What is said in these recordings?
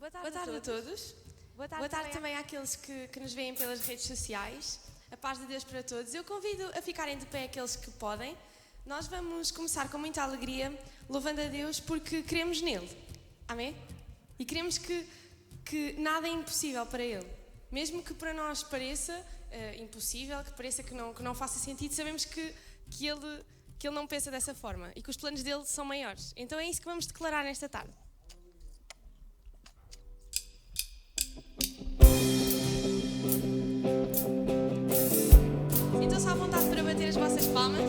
Boa tarde a todos. Boa tarde também àqueles que nos veem pelas redes sociais. A paz de Deus para todos. Eu convido a ficarem de pé aqueles que podem. Nós vamos começar com muita alegria, louvando a Deus porque cremos nele. Amém? E queremos que nada é impossível para Ele. Mesmo que para nós pareça impossível, que pareça que não faça sentido, sabemos que Ele não pensa dessa forma e que os planos dele são maiores. Então é isso que vamos declarar nesta tarde. Sintam-se à vontade para bater as vossas palmas.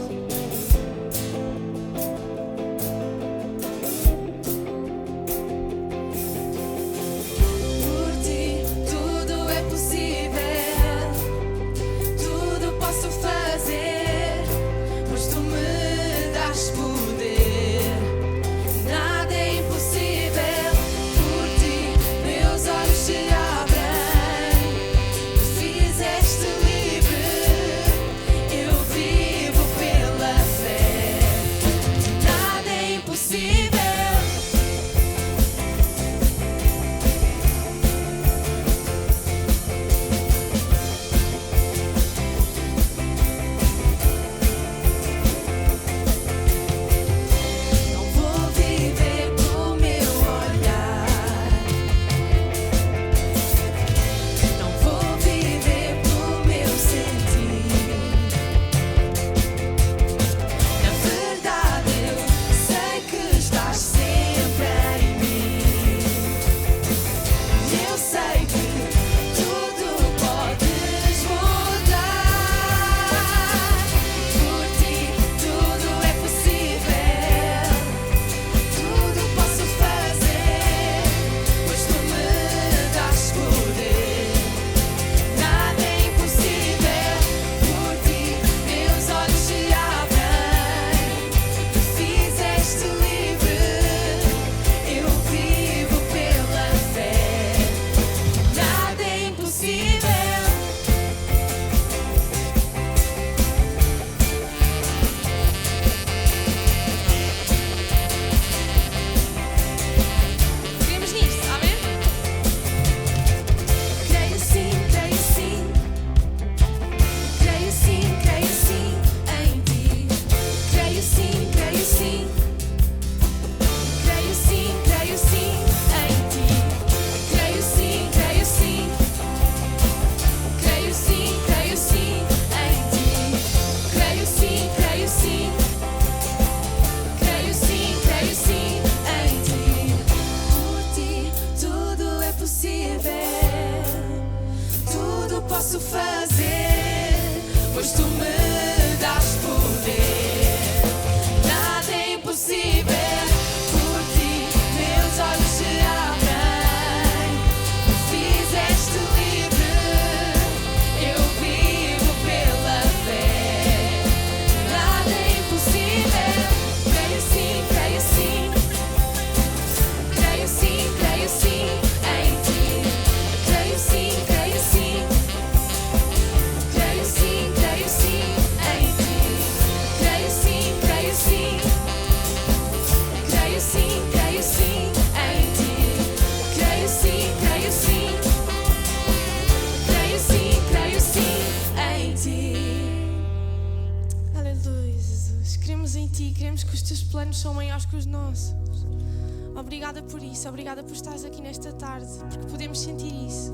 Obrigada por isso, obrigada por estares aqui nesta tarde, porque podemos sentir isso.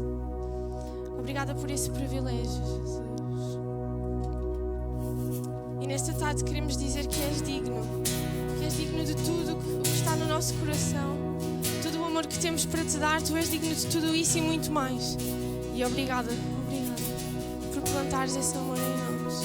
Obrigada por esse privilégio, Jesus. E nesta tarde queremos dizer que és digno de tudo o que está no nosso coração, todo o amor que temos para te dar, tu és digno de tudo isso e muito mais. E obrigada por plantares esse amor em nós.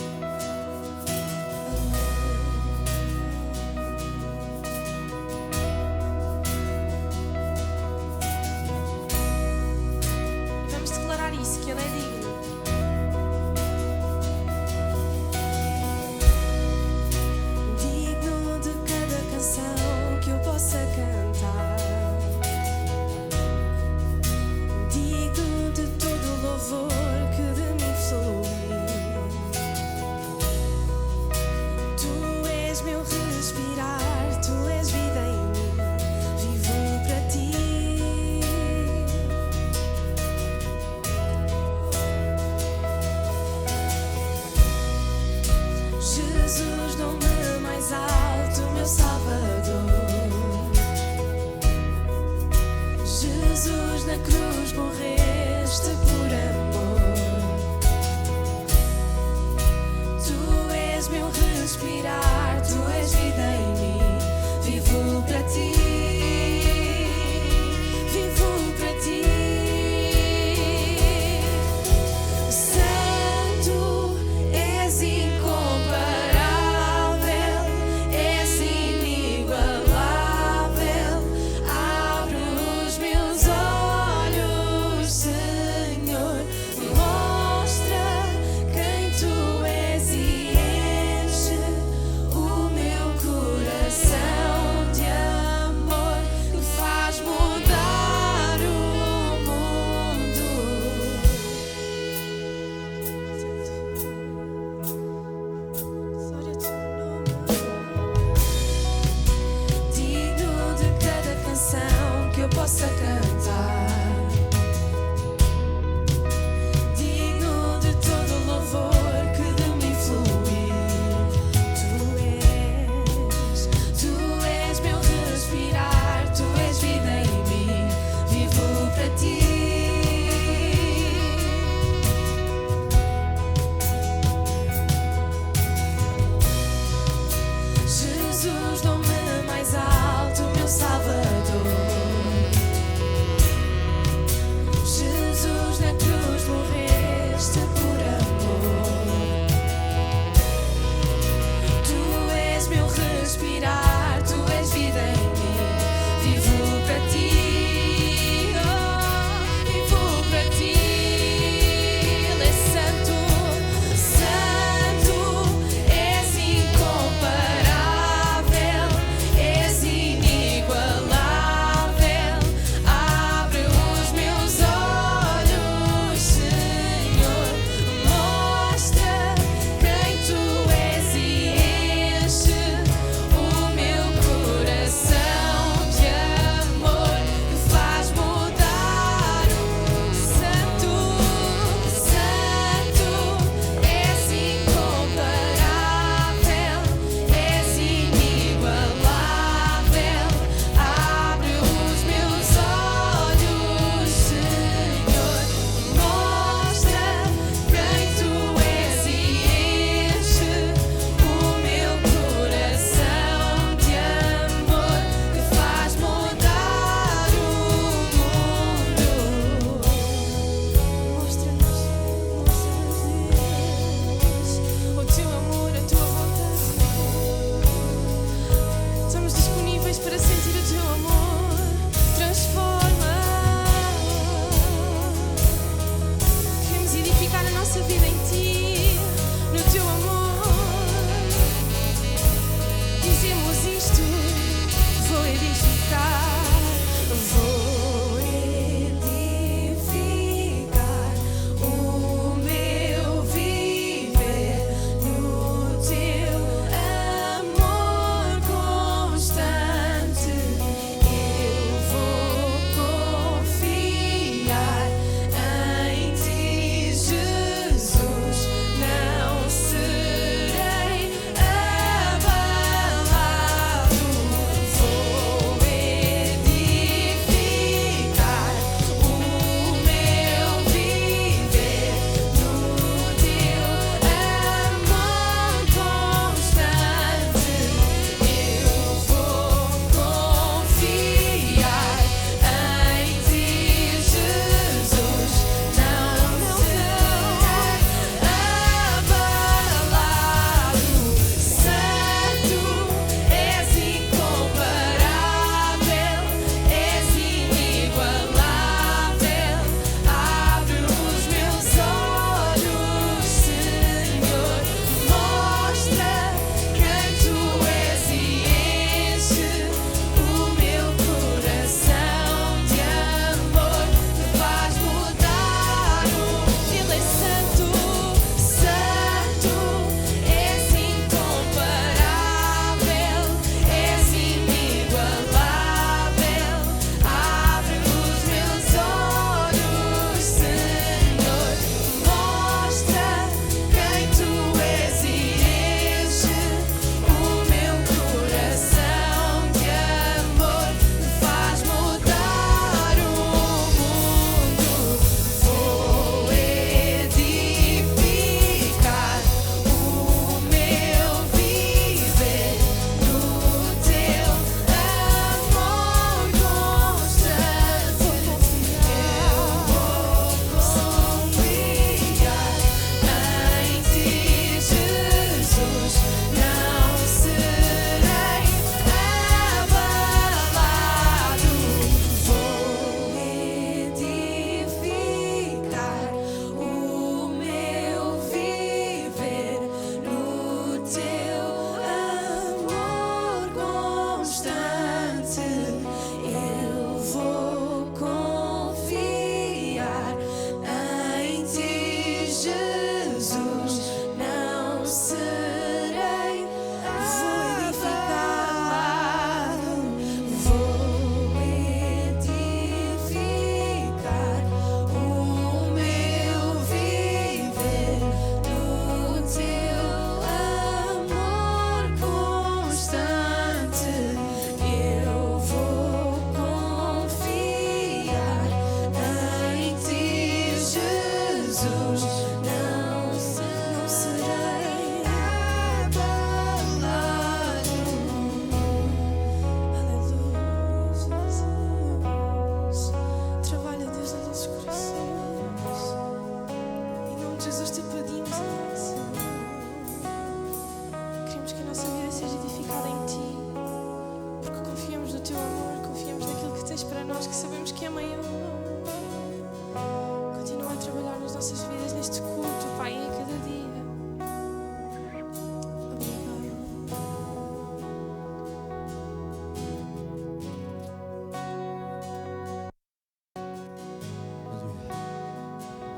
Digno de todo louvor que de mim flui.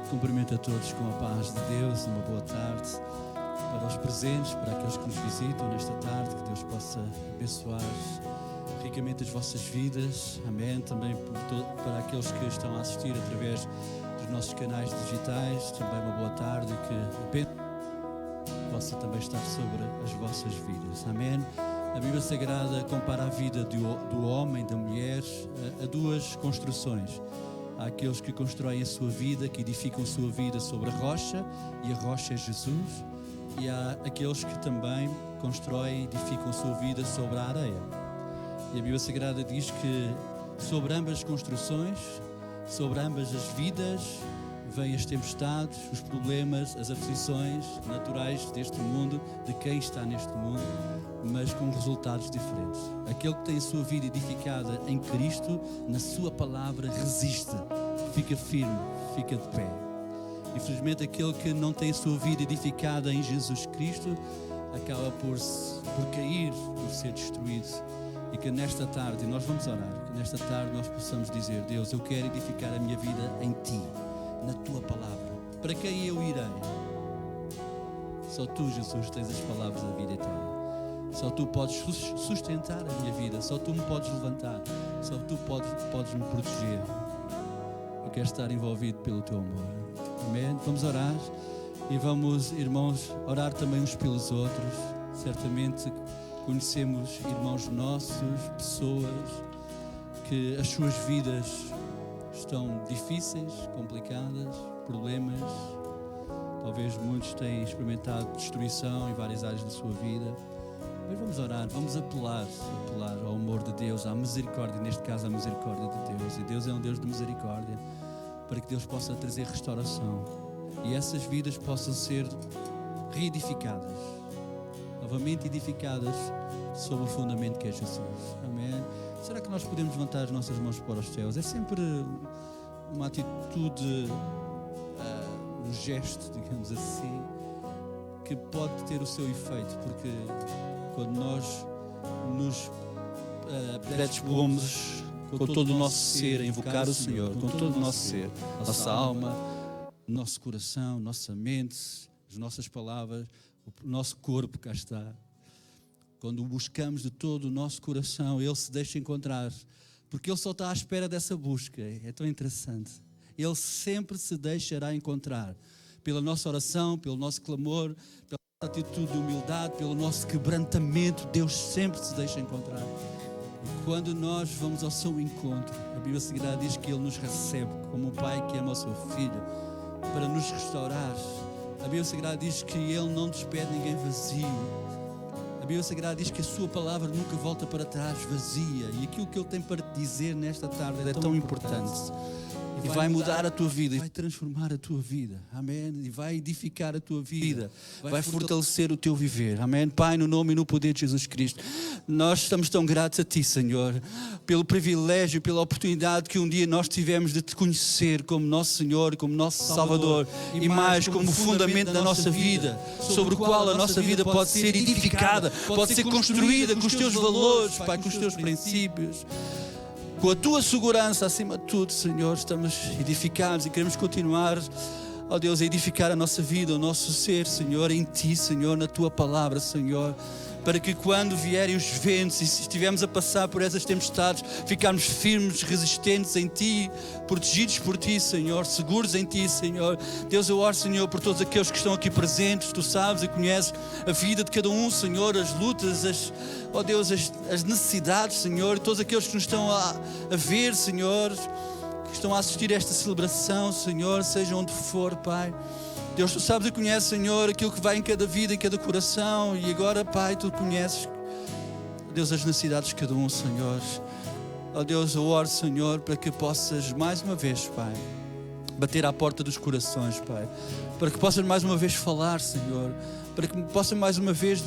Cumprimento a todos com a paz de Deus, uma boa tarde para os presentes, para aqueles que nos visitam nesta tarde, que Deus possa abençoar ricamente as vossas vidas, amém, também para aqueles que estão a assistir através dos nossos canais digitais, também uma boa tarde e que a bênção possa também estar sobre as vossas vidas, amém. A Bíblia Sagrada compara a vida do homem, da mulher, a duas construções. Há aqueles que constroem a sua vida, que edificam a sua vida sobre a rocha, e a rocha é Jesus. E há aqueles que também constroem e edificam a sua vida sobre a areia. E a Bíblia Sagrada diz que sobre ambas as construções, sobre ambas as vidas, vêm as tempestades, os problemas, as aflições naturais deste mundo, de quem está neste mundo, mas com resultados diferentes. Aquele que tem a sua vida edificada em Cristo, na sua palavra, resiste, fica firme, fica de pé. Infelizmente, aquele que não tem a sua vida edificada em Jesus Cristo, acaba por cair, por ser destruído. E que nesta tarde, e nós vamos orar, que nesta tarde nós possamos dizer: Deus, eu quero edificar a minha vida em Ti, na Tua palavra. Para quem eu irei? Só Tu, Jesus, tens as palavras da vida eterna. Só Tu podes sustentar a minha vida. Só Tu me podes levantar. Só Tu podes me proteger. Eu quero estar envolvido pelo Teu amor. Amém? Vamos orar. E vamos, irmãos, orar também uns pelos outros. Certamente conhecemos irmãos nossos, pessoas que as suas vidas estão difíceis, complicadas, problemas. Talvez muitos tenham experimentado destruição em várias áreas da sua vida. Mas vamos orar, vamos apelar ao amor de Deus, à misericórdia, neste caso à misericórdia de Deus. E Deus é um Deus de misericórdia, para que Deus possa trazer restauração e essas vidas possam ser reedificadas, novamente edificadas sobre o fundamento que é Jesus. Amém? Será que nós podemos levantar as nossas mãos para os céus? É sempre uma atitude, um gesto, digamos assim, que pode ter o seu efeito, porque quando nós nos predispomos com todo o nosso ser a invocar o Senhor, com todo o nosso ser, nossa alma, nosso coração, nossa mente, as nossas palavras, o nosso corpo, cá está. Quando o buscamos de todo o nosso coração, Ele se deixa encontrar, porque Ele só está à espera dessa busca. É tão interessante. Ele sempre se deixará encontrar, pela nossa oração, pelo nosso clamor, pela nossa atitude de humildade, pelo nosso quebrantamento. Deus sempre se deixa encontrar. E quando nós vamos ao seu encontro, a Bíblia Sagrada diz que Ele nos recebe como um pai que ama o seu filho, para nos restaurar. A Bíblia Sagrada diz que Ele não despede ninguém vazio. A Bíblia Sagrada diz que a sua palavra nunca volta para trás vazia. E aquilo que Ele tem para te dizer nesta tarde é tão importante. E vai mudar a tua vida, e vai transformar a tua vida, amém? E vai edificar a tua vida, vai fortalecer o teu viver, amém? Pai, no nome e no poder de Jesus Cristo, nós estamos tão gratos a Ti, Senhor, pelo privilégio, pela oportunidade que um dia nós tivemos de Te conhecer como nosso Senhor, como nosso Salvador, e mais como fundamento da nossa vida, sobre o qual a nossa vida pode ser edificada, pode ser construída com os Teus valores, Pai, com os Teus princípios. Com a Tua segurança acima de tudo, Senhor, estamos edificados e queremos continuar, ó Deus, a edificar a nossa vida, o nosso ser, Senhor, em Ti, Senhor, na Tua palavra, Senhor, para que quando vierem os ventos e se estivermos a passar por essas tempestades, ficarmos firmes, resistentes em Ti, protegidos por Ti, Senhor, seguros em Ti, Senhor. Deus, eu oro, Senhor, por todos aqueles que estão aqui presentes. Tu sabes e conheces a vida de cada um, Senhor, as lutas, ó Deus, as necessidades, Senhor, e todos aqueles que nos estão a ver, Senhor, que estão a assistir a esta celebração, Senhor, seja onde for, Pai. Deus, Tu sabes e conheces, Senhor, aquilo que vai em cada vida, em cada coração. E agora, Pai, Tu conheces, Deus, as necessidades de cada um, Senhor. Ó Deus, eu oro, Senhor, para que possas mais uma vez, Pai, bater à porta dos corações, Pai. Para que possas mais uma vez falar, Senhor. Para que possas mais uma vez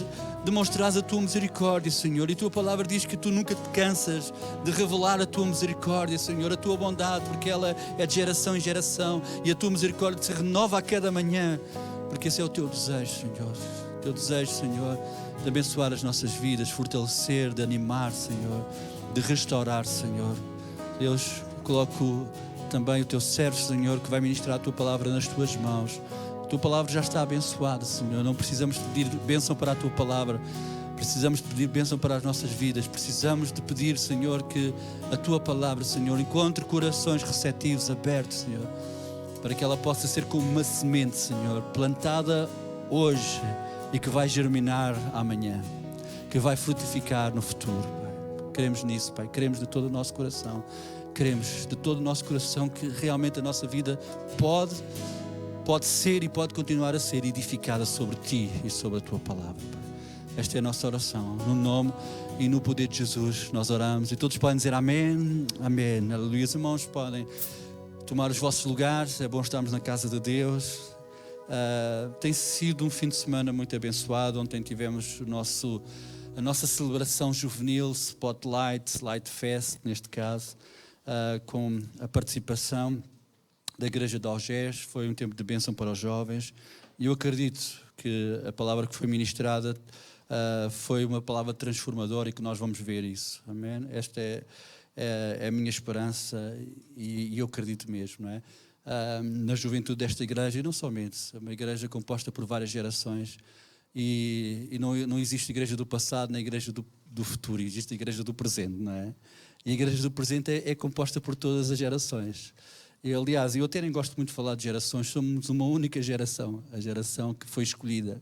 demonstrar a Tua misericórdia, Senhor. E a Tua palavra diz que Tu nunca te cansas de revelar a Tua misericórdia, Senhor, a Tua bondade, porque ela é de geração em geração, e a Tua misericórdia se renova a cada manhã, porque esse é o Teu desejo, Senhor. O Teu desejo, Senhor, de abençoar as nossas vidas, fortalecer, de animar, Senhor, de restaurar, Senhor. Deus, coloco também o teu servo, Senhor, que vai ministrar a tua palavra nas tuas mãos. A tua palavra já está abençoada, Senhor. Não precisamos pedir bênção para a tua palavra. Precisamos pedir bênção para as nossas vidas. Precisamos de pedir, Senhor, que a tua palavra, Senhor, encontre corações receptivos, abertos, Senhor, para que ela possa ser como uma semente, Senhor, plantada hoje e que vai germinar amanhã, que vai frutificar no futuro, Pai. Queremos nisso, Pai. Queremos de todo o nosso coração. Queremos de todo o nosso coração que realmente a nossa vida pode ser e pode continuar a ser edificada sobre Ti e sobre a Tua palavra, Pai. Esta é a nossa oração. No nome e no poder de Jesus nós oramos. E todos podem dizer amém, amém. Aleluia. Os irmãos podem tomar os vossos lugares. É bom estarmos na casa de Deus. Tem sido um fim de semana muito abençoado. Ontem tivemos a nossa celebração juvenil, Spotlight, Light Fest, neste caso, com a participação da Igreja de Algés. Foi um tempo de bênção para os jovens. E eu acredito que a palavra que foi ministrada foi uma palavra transformadora e que nós vamos ver isso. Amém? Esta é a minha esperança e eu acredito mesmo, não é? Na juventude desta igreja, e não somente, é uma igreja composta por várias gerações e não existe igreja do passado nem igreja do futuro, existe a igreja do presente, não é? E a igreja do presente é composta por todas as gerações. E, aliás, eu até nem gosto muito de falar de gerações, somos uma única geração, a geração que foi escolhida,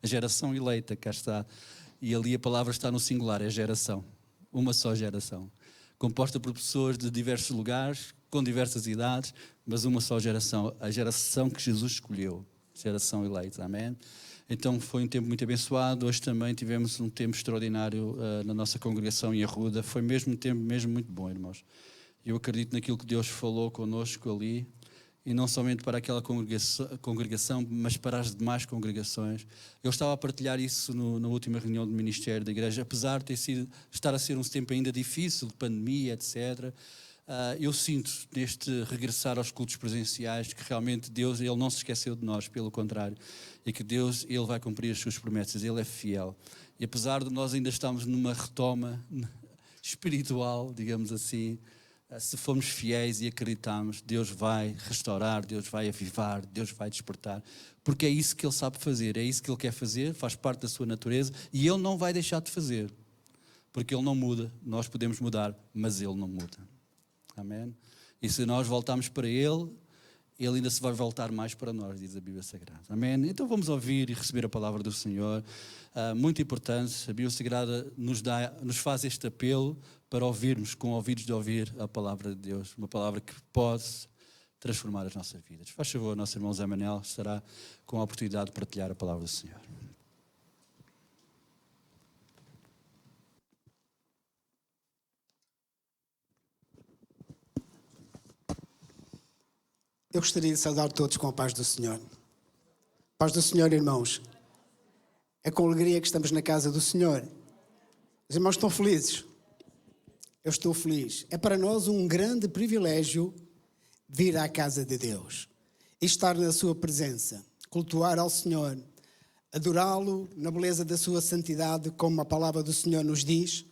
a geração eleita, cá está. E ali a palavra está no singular, é geração, uma só geração, composta por pessoas de diversos lugares, com diversas idades, mas uma só geração, a geração que Jesus escolheu, geração eleita, amém? Então foi um tempo muito abençoado. Hoje também tivemos um tempo extraordinário na nossa congregação em Arruda. Foi mesmo um tempo mesmo muito bom, irmãos. Eu acredito naquilo que Deus falou connosco ali, e não somente para aquela congregação, mas para as demais congregações. Eu estava a partilhar isso na última reunião do Ministério da Igreja, apesar de estar a ser um tempo ainda difícil, de pandemia, etc., eu sinto neste regressar aos cultos presenciais que realmente Deus, Ele não se esqueceu de nós, pelo contrário, e que Deus, Ele vai cumprir as suas promessas, Ele é fiel. E apesar de nós ainda estarmos numa retoma espiritual, digamos assim, se formos fiéis e acreditarmos, Deus vai restaurar, Deus vai avivar, Deus vai despertar, porque é isso que Ele sabe fazer, é isso que Ele quer fazer, faz parte da sua natureza, e Ele não vai deixar de fazer, porque Ele não muda. Nós podemos mudar, mas Ele não muda. Amém? E se nós voltarmos para Ele, Ele ainda se vai voltar mais para nós, diz a Bíblia Sagrada. Amém? Então vamos ouvir e receber a palavra do Senhor. Muito importante, a Bíblia Sagrada nos faz este apelo para ouvirmos, com ouvidos de ouvir a palavra de Deus. Uma palavra que pode transformar as nossas vidas. Faz favor, nosso irmão Zé Manel estará com a oportunidade de partilhar a palavra do Senhor. Eu gostaria de saudar todos com a paz do Senhor. Paz do Senhor, irmãos. É com alegria que estamos na casa do Senhor. Os irmãos estão felizes? Eu estou feliz. É para nós um grande privilégio vir à casa de Deus e estar na sua presença, cultuar ao Senhor, adorá-lo na beleza da sua santidade, como a palavra do Senhor nos diz,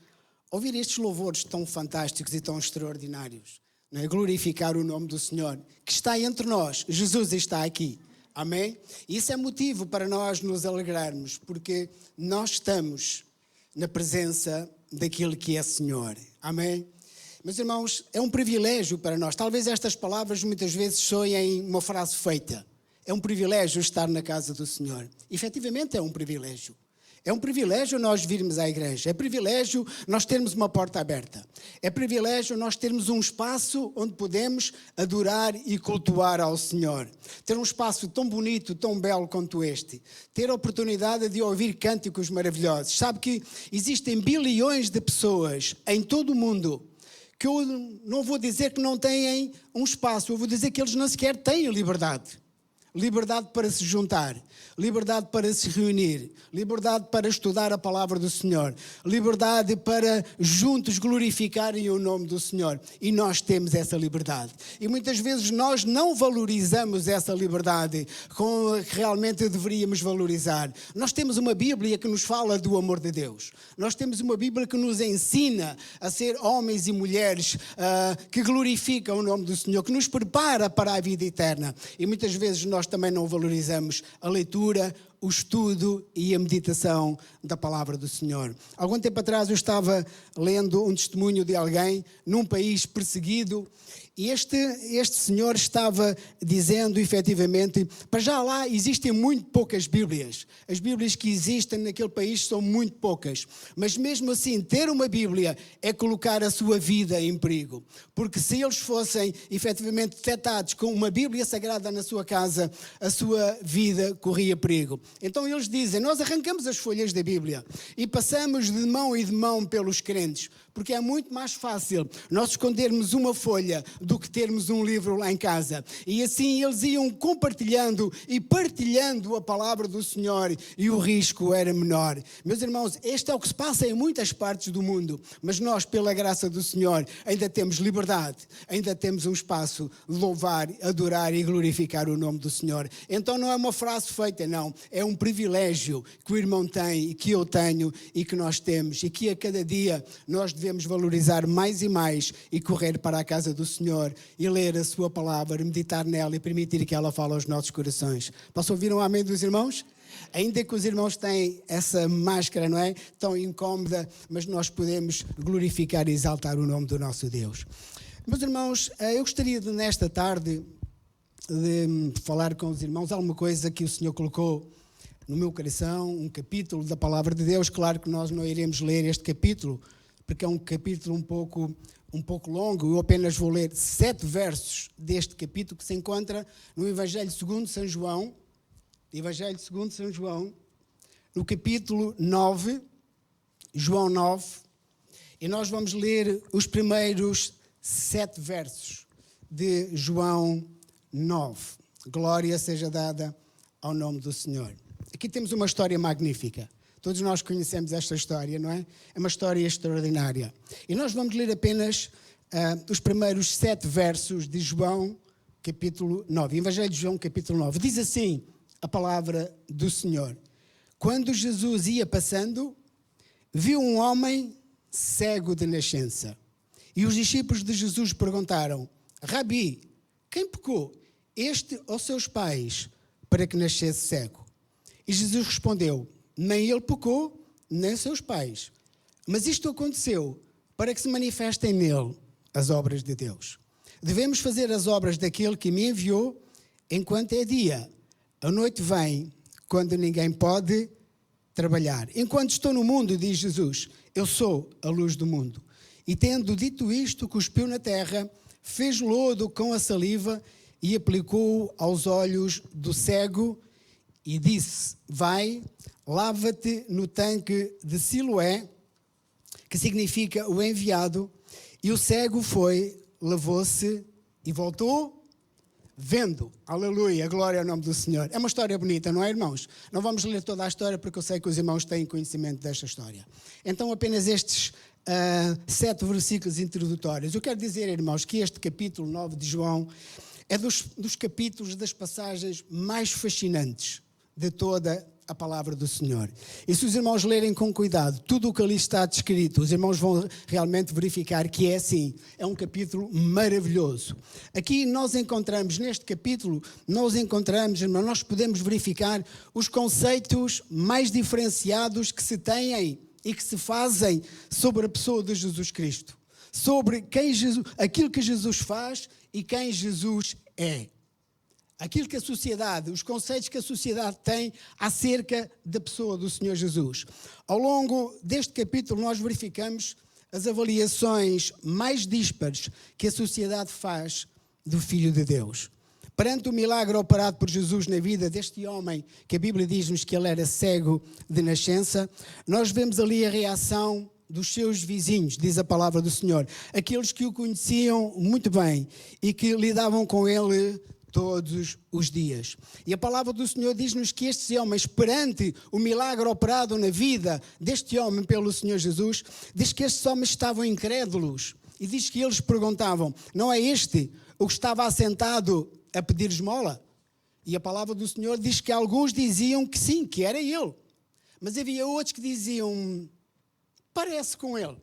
ouvir estes louvores tão fantásticos e tão extraordinários. Não é? Glorificar o nome do Senhor, que está entre nós. Jesus está aqui. Amém? E isso é motivo para nós nos alegrarmos, porque nós estamos na presença daquele que é Senhor. Amém? Meus irmãos, é um privilégio para nós. Talvez estas palavras muitas vezes soem uma frase feita. É um privilégio estar na casa do Senhor. Efetivamente é um privilégio. É um privilégio nós virmos à igreja, é privilégio nós termos uma porta aberta, é privilégio nós termos um espaço onde podemos adorar e cultuar ao Senhor. Ter um espaço tão bonito, tão belo quanto este, ter a oportunidade de ouvir cânticos maravilhosos. Sabe que existem bilhões de pessoas em todo o mundo que eu não vou dizer que não têm um espaço, eu vou dizer que eles não sequer têm liberdade. liberdade para se juntar, liberdade para se reunir, liberdade para estudar a palavra do Senhor, liberdade para juntos glorificarem o nome do Senhor. E nós temos essa liberdade. E muitas vezes nós não valorizamos essa liberdade como realmente deveríamos valorizar. Nós temos uma Bíblia que nos fala do amor de Deus. Nós temos uma Bíblia que nos ensina a ser homens e mulheres que glorificam o nome do Senhor, que nos prepara para a vida eterna. E muitas vezes nós também não valorizamos a leitura, o estudo e a meditação da palavra do Senhor. Algum tempo atrás eu estava lendo um testemunho de alguém num país perseguido. E este senhor estava dizendo, efetivamente, para já lá existem muito poucas Bíblias. As Bíblias que existem naquele país são muito poucas. Mas mesmo assim, ter uma Bíblia é colocar a sua vida em perigo. Porque se eles fossem, efetivamente, detectados com uma Bíblia sagrada na sua casa, a sua vida corria perigo. Então eles dizem, nós arrancamos as folhas da Bíblia e passamos de mão em mão pelos crentes. Porque é muito mais fácil nós escondermos uma folha do que termos um livro lá em casa. E assim eles iam compartilhando e partilhando a palavra do Senhor e o risco era menor. Meus irmãos, este é o que se passa em muitas partes do mundo. Mas nós, pela graça do Senhor, ainda temos liberdade, ainda temos um espaço de louvar, adorar e glorificar o nome do Senhor. Então não é uma frase feita, não. É um privilégio que o irmão tem e que eu tenho e que nós temos. E que a cada dia nós devemos valorizar mais e mais e correr para a casa do Senhor e ler a sua palavra, meditar nela e permitir que ela fale aos nossos corações. Posso ouvir um amém dos irmãos? Ainda que os irmãos têm essa máscara, não é? Tão incómoda, mas nós podemos glorificar e exaltar o nome do nosso Deus. Meus irmãos, eu gostaria de, nesta tarde de falar com os irmãos alguma coisa que o Senhor colocou no meu coração, um capítulo da palavra de Deus. Claro que nós não iremos ler este capítulo, porque é um capítulo um pouco longo. Eu apenas vou ler 7 versos deste capítulo que se encontra no Evangelho segundo São João, Evangelho segundo São João, no capítulo 9, João 9, e nós vamos ler os primeiros 7 versos de João 9. Glória seja dada ao nome do Senhor. Aqui temos uma história magnífica. Todos nós conhecemos esta história, não é? É uma história extraordinária. E nós vamos ler apenas os primeiros 7 versos de João, capítulo 9. Evangelho de João, capítulo 9. Diz assim a palavra do Senhor. Quando Jesus ia passando, viu um homem cego de nascença. E os discípulos de Jesus perguntaram, Rabi, quem pecou, este ou seus pais, para que nascesse cego? E Jesus respondeu, nem ele pecou, nem seus pais. Mas isto aconteceu para que se manifestem nele as obras de Deus. Devemos fazer as obras daquele que me enviou enquanto é dia. A noite vem quando ninguém pode trabalhar. Enquanto estou no mundo, diz Jesus, eu sou a luz do mundo. E tendo dito isto, cuspiu na terra, fez lodo com a saliva e aplicou aos olhos do cego e disse, vai, lava-te no tanque de Siloé, que significa o enviado, e o cego foi, lavou-se e voltou vendo. Aleluia, glória ao nome do Senhor. É uma história bonita, não é, irmãos? Não vamos ler toda a história porque eu sei que os irmãos têm conhecimento desta história. Então apenas estes 7 versículos introdutórios. Eu quero dizer, irmãos, que este capítulo 9 de João é dos capítulos, das passagens mais fascinantes de toda a palavra do Senhor. E se os irmãos lerem com cuidado tudo o que ali está descrito, os irmãos vão realmente verificar que é assim. É um capítulo maravilhoso. Aqui nós encontramos, neste capítulo, nós podemos verificar os conceitos mais diferenciados que se têm e que se fazem sobre a pessoa de Jesus Cristo. Sobre aquilo que Jesus faz e quem Jesus é. Aquilo que a sociedade, os conceitos que a sociedade tem acerca da pessoa do Senhor Jesus. Ao longo deste capítulo nós verificamos as avaliações mais díspares que a sociedade faz do Filho de Deus. Perante o milagre operado por Jesus na vida deste homem, que a Bíblia diz-nos que ele era cego de nascença, nós vemos ali a reação dos seus vizinhos, diz a palavra do Senhor. Aqueles que o conheciam muito bem e que lidavam com ele todos os dias. E a palavra do Senhor diz-nos que estes homens, perante o milagre operado na vida deste homem pelo Senhor Jesus, diz que estes homens estavam incrédulos. E diz que eles perguntavam, não é este o que estava assentado a pedir esmola? E a palavra do Senhor diz que alguns diziam que sim, que era ele. Mas havia outros que diziam, parece com ele.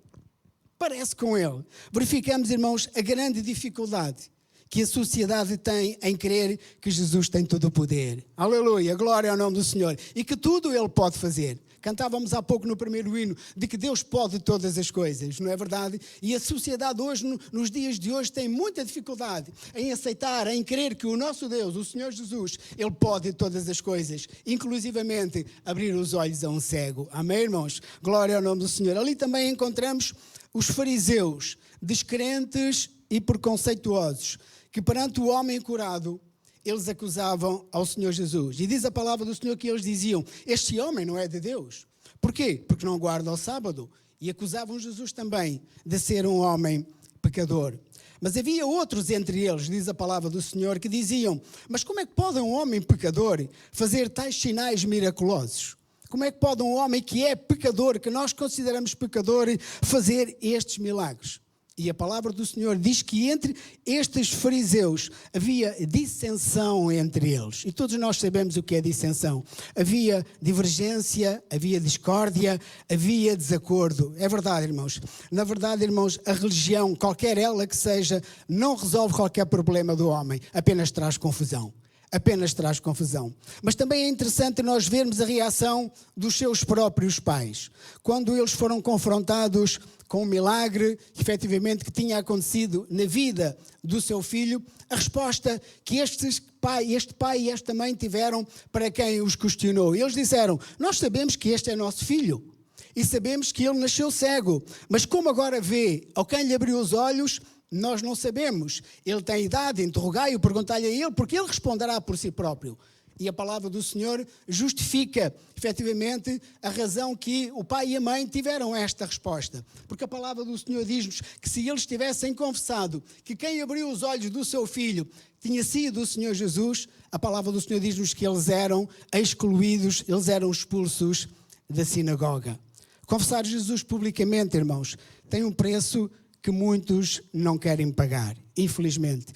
Parece com ele. Verificamos, irmãos, a grande dificuldade que a sociedade tem em crer que Jesus tem todo o poder. Aleluia, glória ao nome do Senhor. E que tudo ele pode fazer. Cantávamos há pouco no primeiro hino de que Deus pode todas as coisas, não é verdade? E a sociedade hoje, nos dias de hoje, tem muita dificuldade em aceitar, em crer que o nosso Deus, o Senhor Jesus, Ele pode todas as coisas, inclusivamente abrir os olhos a um cego. Amém, irmãos? Glória ao nome do Senhor. Ali também encontramos os fariseus, descrentes e preconceituosos, que perante o homem curado, eles acusavam ao Senhor Jesus. E diz a palavra do Senhor que eles diziam, este homem não é de Deus. Porquê? Porque não guarda o sábado. E acusavam Jesus também de ser um homem pecador. Mas havia outros entre eles, diz a palavra do Senhor, que diziam, mas como é que pode um homem pecador fazer tais sinais miraculosos? Como é que pode um homem que é pecador, que nós consideramos pecador, fazer estes milagres? E a palavra do Senhor diz que entre estes fariseus havia dissensão entre eles. E todos nós sabemos o que é dissensão. Havia divergência, havia discórdia, havia desacordo. É verdade, irmãos. Na verdade, irmãos, a religião, qualquer ela que seja, não resolve qualquer problema do homem. Apenas traz confusão. Apenas traz confusão. Mas também é interessante nós vermos a reação dos seus próprios pais. Quando eles foram confrontados com um milagre, efetivamente, que tinha acontecido na vida do seu filho, a resposta que este pai e esta mãe tiveram para quem os questionou. Eles disseram, nós sabemos que este é nosso filho e sabemos que ele nasceu cego, mas como agora vê, ao quem lhe abriu os olhos, nós não sabemos. Ele tem idade, interrogai-o, perguntai-lhe a ele, porque ele responderá por si próprio. E a palavra do Senhor justifica, efetivamente, a razão que o pai e a mãe tiveram esta resposta. Porque a palavra do Senhor diz-nos que se eles tivessem confessado que quem abriu os olhos do seu filho tinha sido o Senhor Jesus, a palavra do Senhor diz-nos que eles eram excluídos, eles eram expulsos da sinagoga. Confessar Jesus publicamente, irmãos, tem um preço que muitos não querem pagar, infelizmente.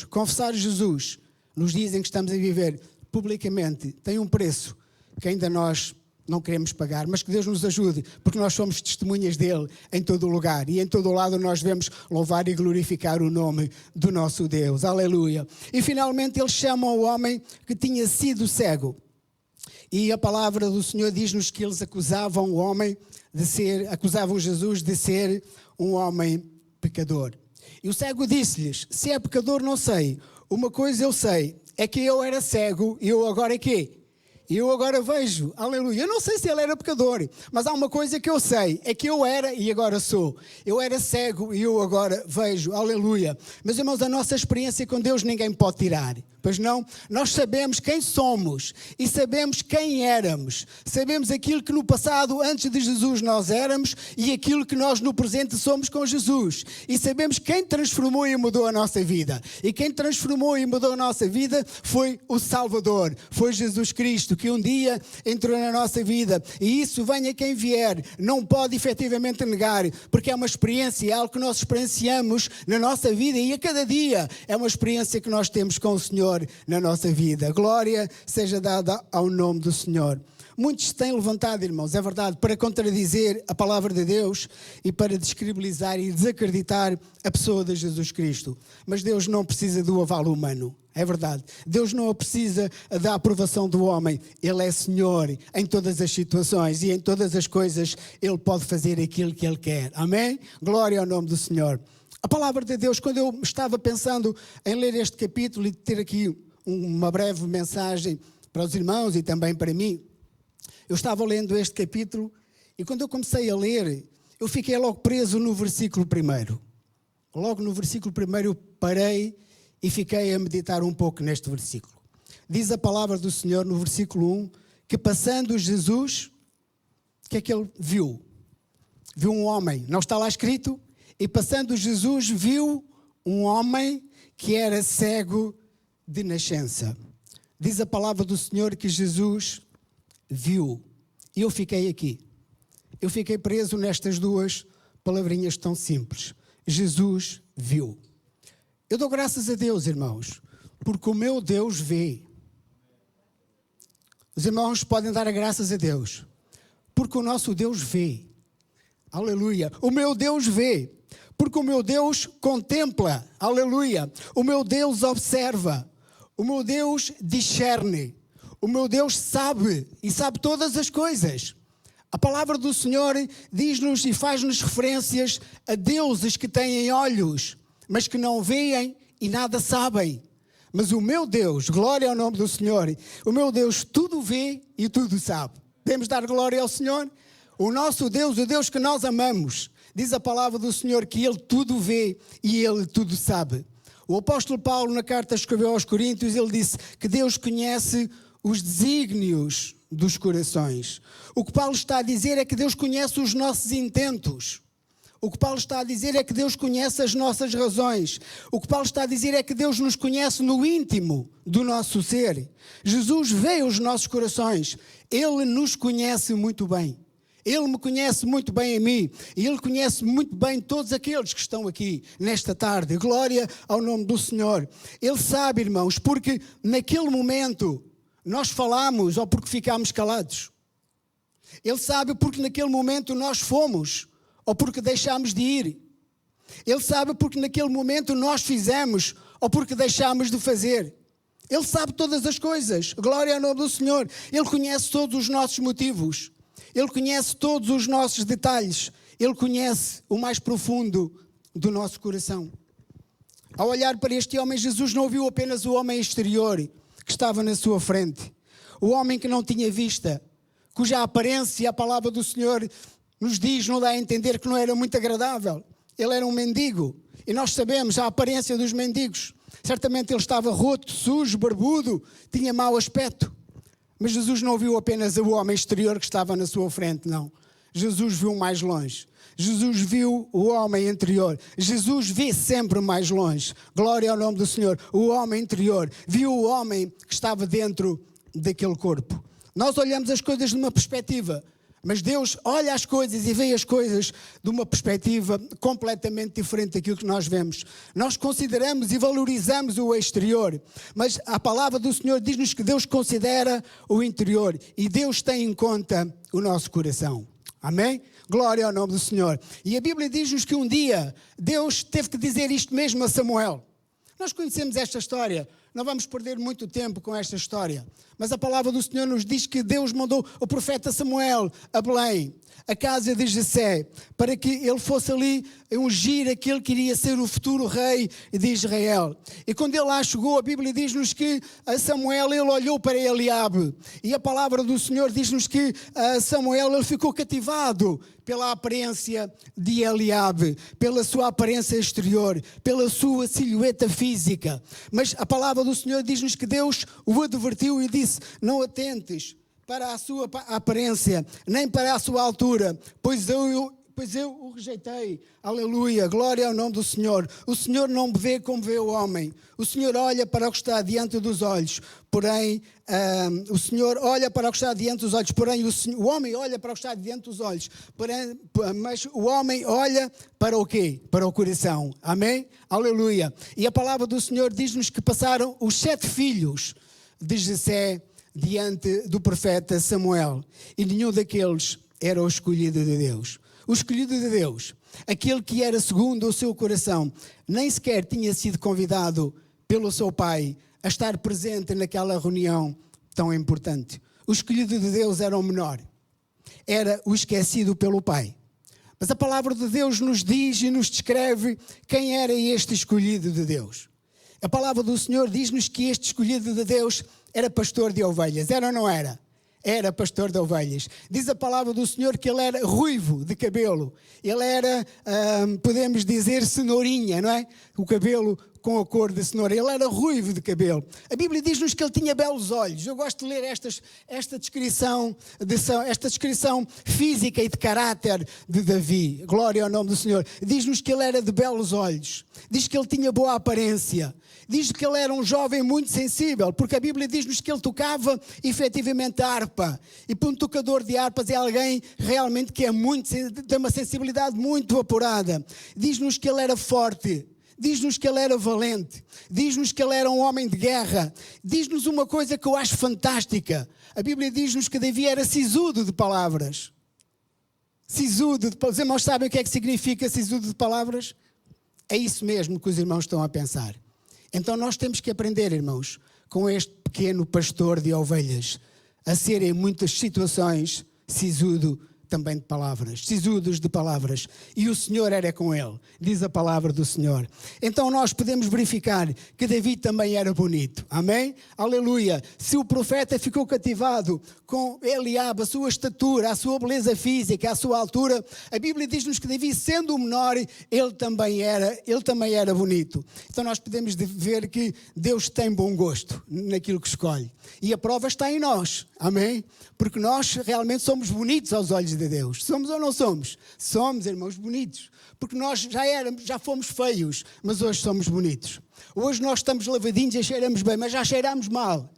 Confessar Jesus, nos dias em que estamos a viver publicamente, tem um preço que ainda nós não queremos pagar, mas que Deus nos ajude, porque nós somos testemunhas dele em todo o lugar e em todo o lado nós devemos louvar e glorificar o nome do nosso Deus. Aleluia. E finalmente eles chamam o homem que tinha sido cego. E a palavra do Senhor diz-nos que eles acusavam Jesus de ser um homem pecador. E o cego disse-lhes, se é pecador não sei, uma coisa eu sei, é que eu era cego e eu agora é quê? Eu agora vejo, aleluia. Eu não sei se ele era pecador, mas há uma coisa que eu sei, é que eu era e agora sou. Eu era cego e eu agora vejo, aleluia. Meus irmãos, a nossa experiência com Deus ninguém pode tirar. Pois não? Nós sabemos quem somos e sabemos quem éramos. Sabemos aquilo que no passado, antes de Jesus, nós éramos e aquilo que nós no presente somos com Jesus. E sabemos quem transformou e mudou a nossa vida. E quem transformou e mudou a nossa vida foi o Salvador, foi Jesus Cristo, que um dia entrou na nossa vida. E isso, venha quem vier, não pode efetivamente negar, porque é uma experiência, é algo que nós experienciamos na nossa vida e a cada dia é uma experiência que nós temos com o Senhor na nossa vida. Glória seja dada ao nome do Senhor. Muitos se têm levantado, irmãos, é verdade, para contradizer a palavra de Deus e para descredibilizar e desacreditar a pessoa de Jesus Cristo. Mas Deus não precisa do aval humano. É verdade. Deus não precisa da aprovação do homem. Ele é Senhor em todas as situações e em todas as coisas Ele pode fazer aquilo que Ele quer. Amém? Glória ao nome do Senhor. A palavra de Deus, quando eu estava pensando em ler este capítulo e ter aqui uma breve mensagem para os irmãos e também para mim, eu estava lendo este capítulo e quando eu comecei a ler, eu fiquei logo preso no versículo 1. Logo no versículo 1 eu parei e fiquei a meditar um pouco neste versículo. Diz a palavra do Senhor no versículo 1 que passando Jesus, o que é que ele viu? Viu um homem, não está lá escrito? E passando Jesus viu um homem que era cego de nascença. Diz a palavra do Senhor que Jesus viu. E eu fiquei aqui. Eu fiquei preso nestas duas palavrinhas tão simples. Jesus viu. Eu dou graças a Deus, irmãos, porque o meu Deus vê. Os irmãos podem dar graças a Deus, porque o nosso Deus vê. Aleluia. O meu Deus vê, porque o meu Deus contempla. Aleluia. O meu Deus observa. O meu Deus discerne. O meu Deus sabe e sabe todas as coisas. A palavra do Senhor diz-nos e faz-nos referências a deuses que têm olhos, mas que não veem e nada sabem. Mas o meu Deus, glória ao nome do Senhor, o meu Deus tudo vê e tudo sabe. Podemos dar glória ao Senhor? O nosso Deus, o Deus que nós amamos, diz a palavra do Senhor que Ele tudo vê e Ele tudo sabe. O apóstolo Paulo, na carta que escreveu aos Coríntios, ele disse que Deus conhece os desígnios dos corações. O que Paulo está a dizer é que Deus conhece os nossos intentos. O que Paulo está a dizer é que Deus conhece as nossas razões. O que Paulo está a dizer é que Deus nos conhece no íntimo do nosso ser. Jesus vê os nossos corações. Ele nos conhece muito bem. Ele me conhece muito bem a mim. E Ele conhece muito bem todos aqueles que estão aqui nesta tarde. Glória ao nome do Senhor. Ele sabe, irmãos, porque naquele momento nós falamos ou porque ficámos calados. Ele sabe porque naquele momento nós fomos ou porque deixámos de ir. Ele sabe porque naquele momento nós fizemos ou porque deixámos de fazer. Ele sabe todas as coisas. Glória ao nome do Senhor. Ele conhece todos os nossos motivos. Ele conhece todos os nossos detalhes. Ele conhece o mais profundo do nosso coração. Ao olhar para este homem, Jesus não viu apenas o homem exterior que estava na sua frente. O homem que não tinha vista, cuja aparência a palavra do Senhor nos diz, não dá a entender que não era muito agradável. Ele era um mendigo. E nós sabemos a aparência dos mendigos. Certamente ele estava roto, sujo, barbudo, tinha mau aspecto. Mas Jesus não viu apenas o homem exterior que estava na sua frente, não. Jesus viu mais longe. Jesus viu o homem interior. Jesus vê sempre mais longe. Glória ao nome do Senhor. O homem interior. Viu o homem que estava dentro daquele corpo. Nós olhamos as coisas de uma perspectiva, mas Deus olha as coisas e vê as coisas de uma perspectiva completamente diferente daquilo que nós vemos. Nós consideramos e valorizamos o exterior, mas a palavra do Senhor diz-nos que Deus considera o interior e Deus tem em conta o nosso coração. Amém? Glória ao nome do Senhor. E a Bíblia diz-nos que um dia Deus teve que dizer isto mesmo a Samuel. Nós conhecemos esta história. Não vamos perder muito tempo com esta história. Mas a palavra do Senhor nos diz que Deus mandou o profeta Samuel a Belém, a casa de Jessé, para que ele fosse ali ungir aquele que iria ser o futuro rei de Israel. E quando ele lá chegou, a Bíblia diz-nos que a Samuel, ele olhou para Eliabe. E a palavra do Senhor diz-nos que Samuel, ele ficou cativado pela aparência de Eliabe, pela sua aparência exterior, pela sua silhueta física. Mas a palavra do Senhor diz-nos que Deus o advertiu e disse: não atentes para a sua aparência, nem para a sua altura, pois eu o rejeitei. Aleluia, glória ao nome do Senhor. O Senhor não me vê como vê o homem. O Senhor olha para o que está diante dos olhos, porém, o Senhor olha para o que está diante dos olhos, porém, o homem olha para o que está diante dos olhos, porém, mas o homem olha para o quê? Para o coração. Amém? Aleluia. E a palavra do Senhor diz-nos que passaram os 7 filhos de Jessé diante do profeta Samuel, e nenhum daqueles era o escolhido de Deus. O escolhido de Deus, aquele que era segundo o seu coração, nem sequer tinha sido convidado pelo seu pai a estar presente naquela reunião tão importante. O escolhido de Deus era o menor, era o esquecido pelo pai. Mas a palavra de Deus nos diz e nos descreve quem era este escolhido de Deus. A palavra do Senhor diz-nos que este escolhido de Deus era pastor de ovelhas. Era ou não era? Era pastor de ovelhas. Diz a palavra do Senhor que ele era ruivo de cabelo. Ele era, podemos dizer, cenourinha, não é? O cabelo com a cor de cenoura. Ele era ruivo de cabelo. A Bíblia diz-nos que ele tinha belos olhos. Eu gosto de ler esta descrição física e de caráter de Davi. Glória ao nome do Senhor. Diz-nos que ele era de belos olhos. Diz que ele tinha boa aparência. Diz que ele era um jovem muito sensível, porque a Bíblia diz-nos que ele tocava efetivamente a harpa. E para um tocador de harpas é alguém realmente que tem uma sensibilidade muito apurada. Diz-nos que ele era forte. Diz-nos que ele era valente. Diz-nos que ele era um homem de guerra. Diz-nos uma coisa que eu acho fantástica. A Bíblia diz-nos que Davi era sisudo de palavras. Sisudo de palavras. Os irmãos sabem o que é que significa sisudo de palavras? É isso mesmo que os irmãos estão a pensar. Então nós temos que aprender, irmãos, com este pequeno pastor de ovelhas, a ser em muitas situações sisudo também de palavras, sisudos de palavras. E o Senhor era com ele, diz a palavra do Senhor. Então nós podemos verificar que Davi também era bonito. Amém? Aleluia. Se o profeta ficou cativado com Eliabe, a sua estatura, a sua beleza física, a sua altura, a Bíblia diz-nos que Davi, sendo o menor, ele também era bonito. Então nós podemos ver que Deus tem bom gosto naquilo que escolhe. E a prova está em nós. Amém? Porque nós realmente somos bonitos aos olhos de Deus. Somos ou não somos? Somos, irmãos, bonitos. Porque nós já fomos feios, mas hoje somos bonitos. Hoje nós estamos lavadinhos e cheiramos bem, mas já cheiramos mal.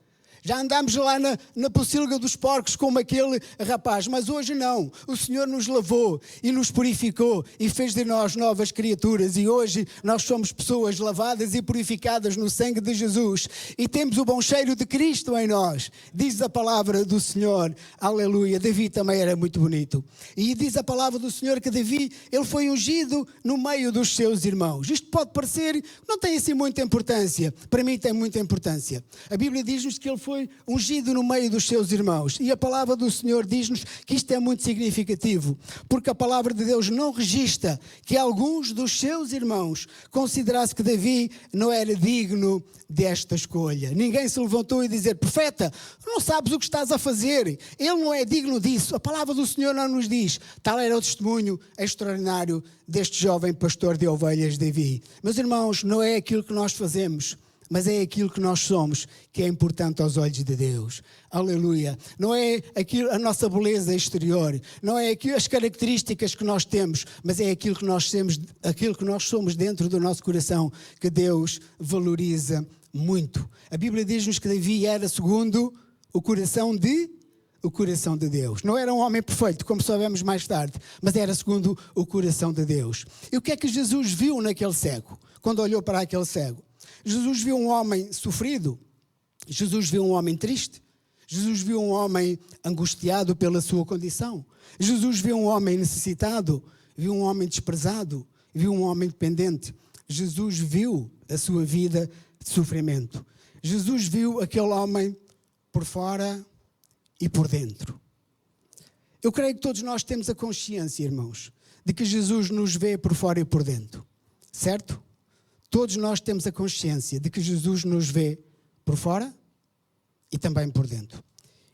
Já andámos lá na pocilga dos porcos como aquele rapaz, mas hoje não. O Senhor nos lavou e nos purificou e fez de nós novas criaturas. E hoje nós somos pessoas lavadas e purificadas no sangue de Jesus. E temos o bom cheiro de Cristo em nós. Diz a palavra do Senhor. Aleluia. Davi também era muito bonito. E diz a palavra do Senhor que Davi, ele foi ungido no meio dos seus irmãos. Isto pode parecer, não tem assim muita importância. Para mim tem muita importância. A Bíblia diz-nos que ele foi ungido no meio dos seus irmãos. E a palavra do Senhor diz-nos que isto é muito significativo, porque a palavra de Deus não registra que alguns dos seus irmãos considerassem que Davi não era digno desta escolha. Ninguém se levantou e dizer: profeta, não sabes o que estás a fazer, ele não é digno disso. A palavra do Senhor não nos diz. Tal era o testemunho extraordinário deste jovem pastor de ovelhas Davi. Meus irmãos, não é aquilo que nós fazemos, mas é aquilo que nós somos que é importante aos olhos de Deus. Aleluia. Não é a nossa beleza exterior, não é as características que nós temos, mas é aquilo que nós somos dentro do nosso coração que Deus valoriza muito. A Bíblia diz-nos que Davi era segundo o coração de Deus. Não era um homem perfeito, como soubemos mais tarde, mas era segundo o coração de Deus. E o que é que Jesus viu naquele cego, quando olhou para aquele cego? Jesus viu um homem sofrido, Jesus viu um homem triste, Jesus viu um homem angustiado pela sua condição, Jesus viu um homem necessitado, viu um homem desprezado, viu um homem dependente. Jesus viu a sua vida de sofrimento. Jesus viu aquele homem por fora e por dentro. Eu creio que todos nós temos a consciência, irmãos, de que Jesus nos vê por fora e por dentro, certo? Todos nós temos a consciência de que Jesus nos vê por fora e também por dentro.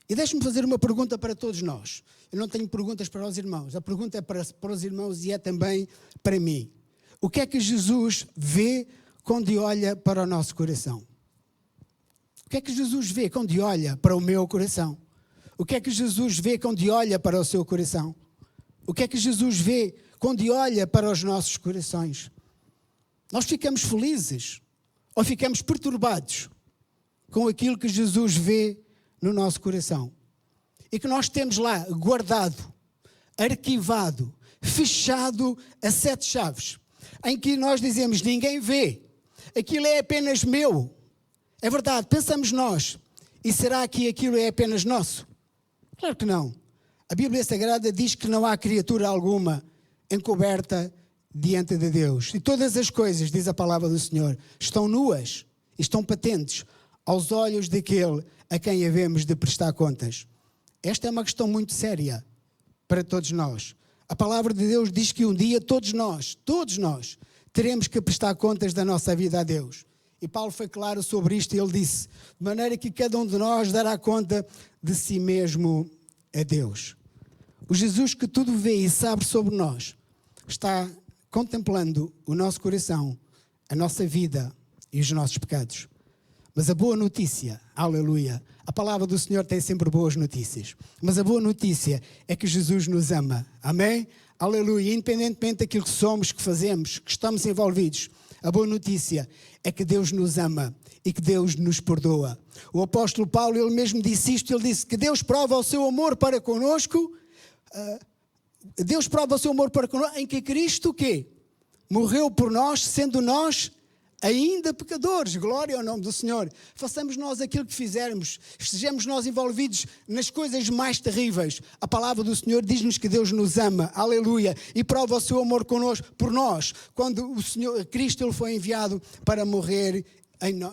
E deixe-me fazer uma pergunta para todos nós. Eu não tenho perguntas para os irmãos. A pergunta é para os irmãos e é também para mim. O que é que Jesus vê quando olha para o nosso coração? O que é que Jesus vê quando olha para o meu coração? O que é que Jesus vê quando olha para o seu coração? O que é que Jesus vê quando olha para os nossos corações? Nós ficamos felizes ou ficamos perturbados com aquilo que Jesus vê no nosso coração e que nós temos lá guardado, arquivado, fechado a 7 chaves, em que nós dizemos: ninguém vê, aquilo é apenas meu. É verdade, pensamos nós. E será que aquilo é apenas nosso? Claro que não. A Bíblia Sagrada diz que não há criatura alguma encoberta diante de Deus. E todas as coisas, diz a palavra do Senhor, estão nuas, estão patentes aos olhos daquele a quem havemos de prestar contas. Esta é uma questão muito séria para todos nós. A palavra de Deus diz que um dia todos nós, teremos que prestar contas da nossa vida a Deus. E Paulo foi claro sobre isto e ele disse: de maneira que cada um de nós dará conta de si mesmo a Deus. O Jesus que tudo vê e sabe sobre nós está contemplando o nosso coração, a nossa vida, e os nossos pecados. Mas a boa notícia, aleluia, a palavra do Senhor tem sempre boas notícias. Mas a boa notícia é que Jesus nos ama, amém? Aleluia, independentemente daquilo que somos, que fazemos, que estamos envolvidos, a boa notícia é que Deus nos ama e que Deus nos perdoa. O apóstolo Paulo, ele mesmo disse isto, ele disse que Deus prova o seu amor para connosco, Deus prova o seu amor para connosco em que Cristo, o quê? Morreu por nós, sendo nós ainda pecadores. Glória ao nome do Senhor. Façamos nós aquilo que fizermos, estejamos nós envolvidos nas coisas mais terríveis. A palavra do Senhor diz-nos que Deus nos ama, aleluia, e prova o seu amor connosco, por nós, quando o Senhor, Cristo, ele foi enviado para morrer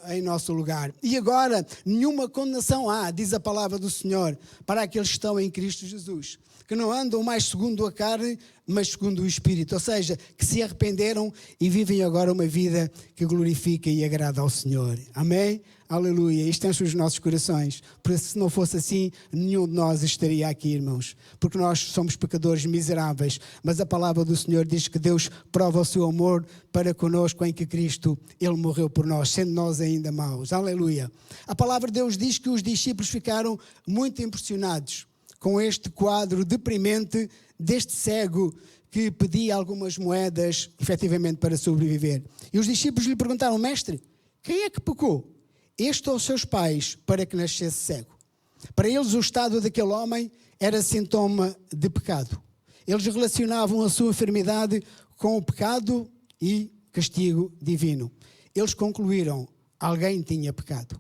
em nosso lugar. E agora, nenhuma condenação há, diz a palavra do Senhor, para aqueles que estão em Cristo Jesus, que não andam mais segundo a carne, mas segundo o Espírito, ou seja, que se arrependeram e vivem agora uma vida que glorifica e agrada ao Senhor. Amém? Aleluia. Isto enche os nossos corações, porque se não fosse assim, nenhum de nós estaria aqui, irmãos, porque nós somos pecadores miseráveis, mas a palavra do Senhor diz que Deus prova o seu amor para conosco em que Cristo, ele morreu por nós, sendo nós ainda maus. Aleluia. A palavra de Deus diz que os discípulos ficaram muito impressionados com este quadro deprimente deste cego que pedia algumas moedas, efetivamente, para sobreviver. E os discípulos lhe perguntaram: mestre, quem é que pecou? Este ou os seus pais, para que nascesse cego? Para eles o estado daquele homem era sintoma de pecado. Eles relacionavam a sua enfermidade com o pecado e castigo divino. Eles concluíram: alguém tinha pecado.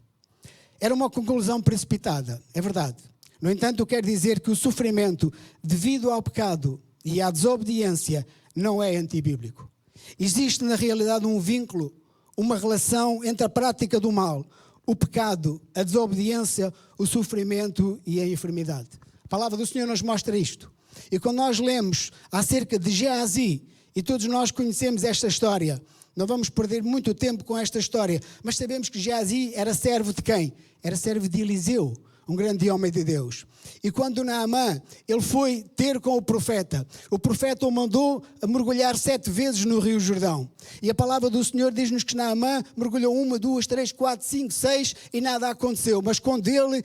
Era uma conclusão precipitada, é verdade. No entanto, eu quero dizer que o sofrimento devido ao pecado e à desobediência não é antibíblico. Existe na realidade um vínculo, uma relação entre a prática do mal, o pecado, a desobediência, o sofrimento e a enfermidade. A palavra do Senhor nos mostra isto. E quando nós lemos acerca de Geazi, e todos nós conhecemos esta história, não vamos perder muito tempo com esta história, mas sabemos que Geazi era servo de quem? Era servo de Eliseu, um grande homem de Deus. E quando Naamã, ele foi ter com o profeta o mandou mergulhar 7 vezes no Rio Jordão. E a palavra do Senhor diz-nos que Naamã mergulhou 1, 2, 3, 4, 5, 6 e nada aconteceu. Mas quando ele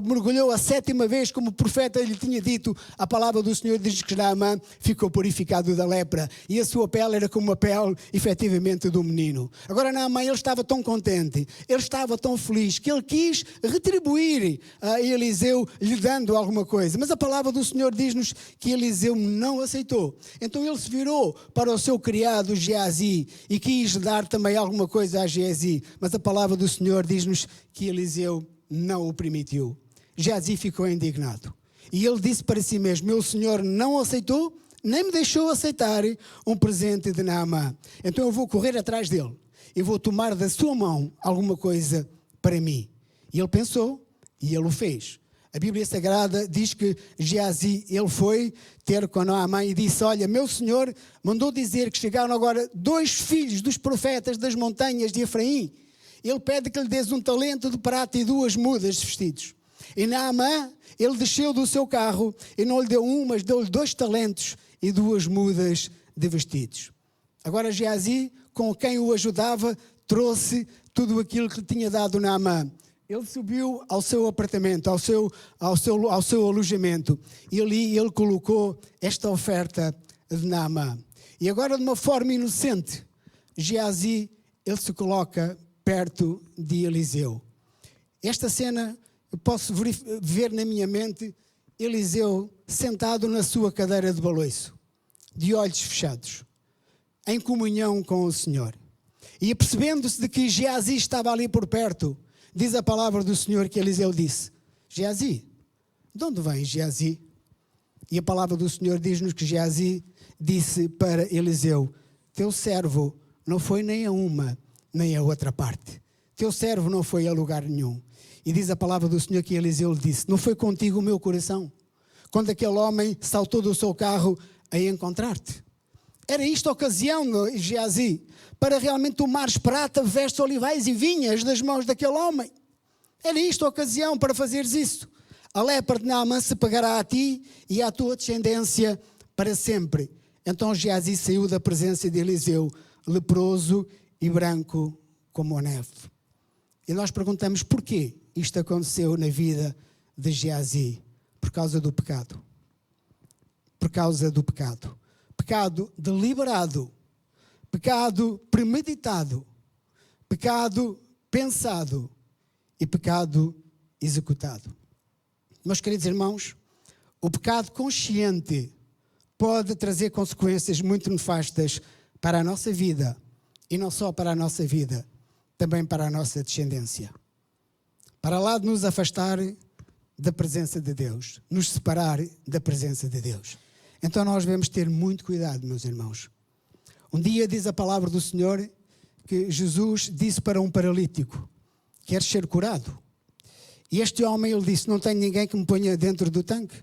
mergulhou a 7ª vez, como o profeta lhe tinha dito, a palavra do Senhor diz que Naamã ficou purificado da lepra. E a sua pele era como a pele, efetivamente, do menino. Agora Naamã, ele estava tão contente, ele estava tão feliz, que ele quis retribuir a Eliseu lhe dando alguma coisa, mas a palavra do Senhor diz-nos que Eliseu não aceitou. Então ele se virou para o seu criado Geazi e quis dar também alguma coisa a Geazi, mas a palavra do Senhor diz-nos que Eliseu não o permitiu. Geazi ficou indignado e ele disse para si mesmo: meu Senhor não aceitou, nem me deixou aceitar um presente de Naamã, então eu vou correr atrás dele e vou tomar da sua mão alguma coisa para mim. E ele pensou e ele o fez. A Bíblia Sagrada diz que Geazi, ele foi ter com Naamã e disse: olha, meu senhor mandou dizer que chegaram agora 2 filhos dos profetas das montanhas de Efraim. Ele pede que lhe des 1 talento de prata e 2 mudas de vestidos. E Naamã, ele desceu do seu carro e não lhe deu 1, mas deu-lhe 2 talentos e 2 mudas de vestidos. Agora Geazi, com quem o ajudava, trouxe tudo aquilo que lhe tinha dado Naamã. Ele subiu ao seu apartamento, ao seu alojamento, e ali ele colocou esta oferta de Naamã. E agora, de uma forma inocente, Geazi, ele se coloca perto de Eliseu. Esta cena eu posso ver na minha mente Eliseu sentado na sua cadeira de baloiço, de olhos fechados, em comunhão com o Senhor. E apercebendo-se de que Geazi estava ali por perto, diz a palavra do Senhor que Eliseu disse: Geazi, de onde vens, Geazi? E a palavra do Senhor diz-nos que Geazi disse para Eliseu: teu servo não foi nem a uma, nem a outra parte. Teu servo não foi a lugar nenhum. E diz a palavra do Senhor que Eliseu lhe disse: não foi contigo o meu coração, quando aquele homem saltou do seu carro a encontrar-te? Era isto a ocasião, Geazi, para realmente tomares prata, vestes, olivais e vinhas das mãos daquele homem. Era isto a ocasião para fazeres isso. A lepra de Naamã se pagará a ti e à tua descendência para sempre. Então Geazi saiu da presença de Eliseu, leproso e branco como a neve. E nós perguntamos porquê isto aconteceu na vida de Geazi. Por causa do pecado. Por causa do pecado. Pecado deliberado. Pecado premeditado. Pecado pensado. E pecado executado. Meus queridos irmãos, o pecado consciente pode trazer consequências muito nefastas para a nossa vida. E não só para a nossa vida, também para a nossa descendência. Para lá de nos afastar da presença de Deus, nos separar da presença de Deus. Então nós devemos ter muito cuidado, meus irmãos. Um dia diz a palavra do Senhor que Jesus disse para um paralítico: queres ser curado? E este homem, ele disse: não tenho ninguém que me ponha dentro do tanque.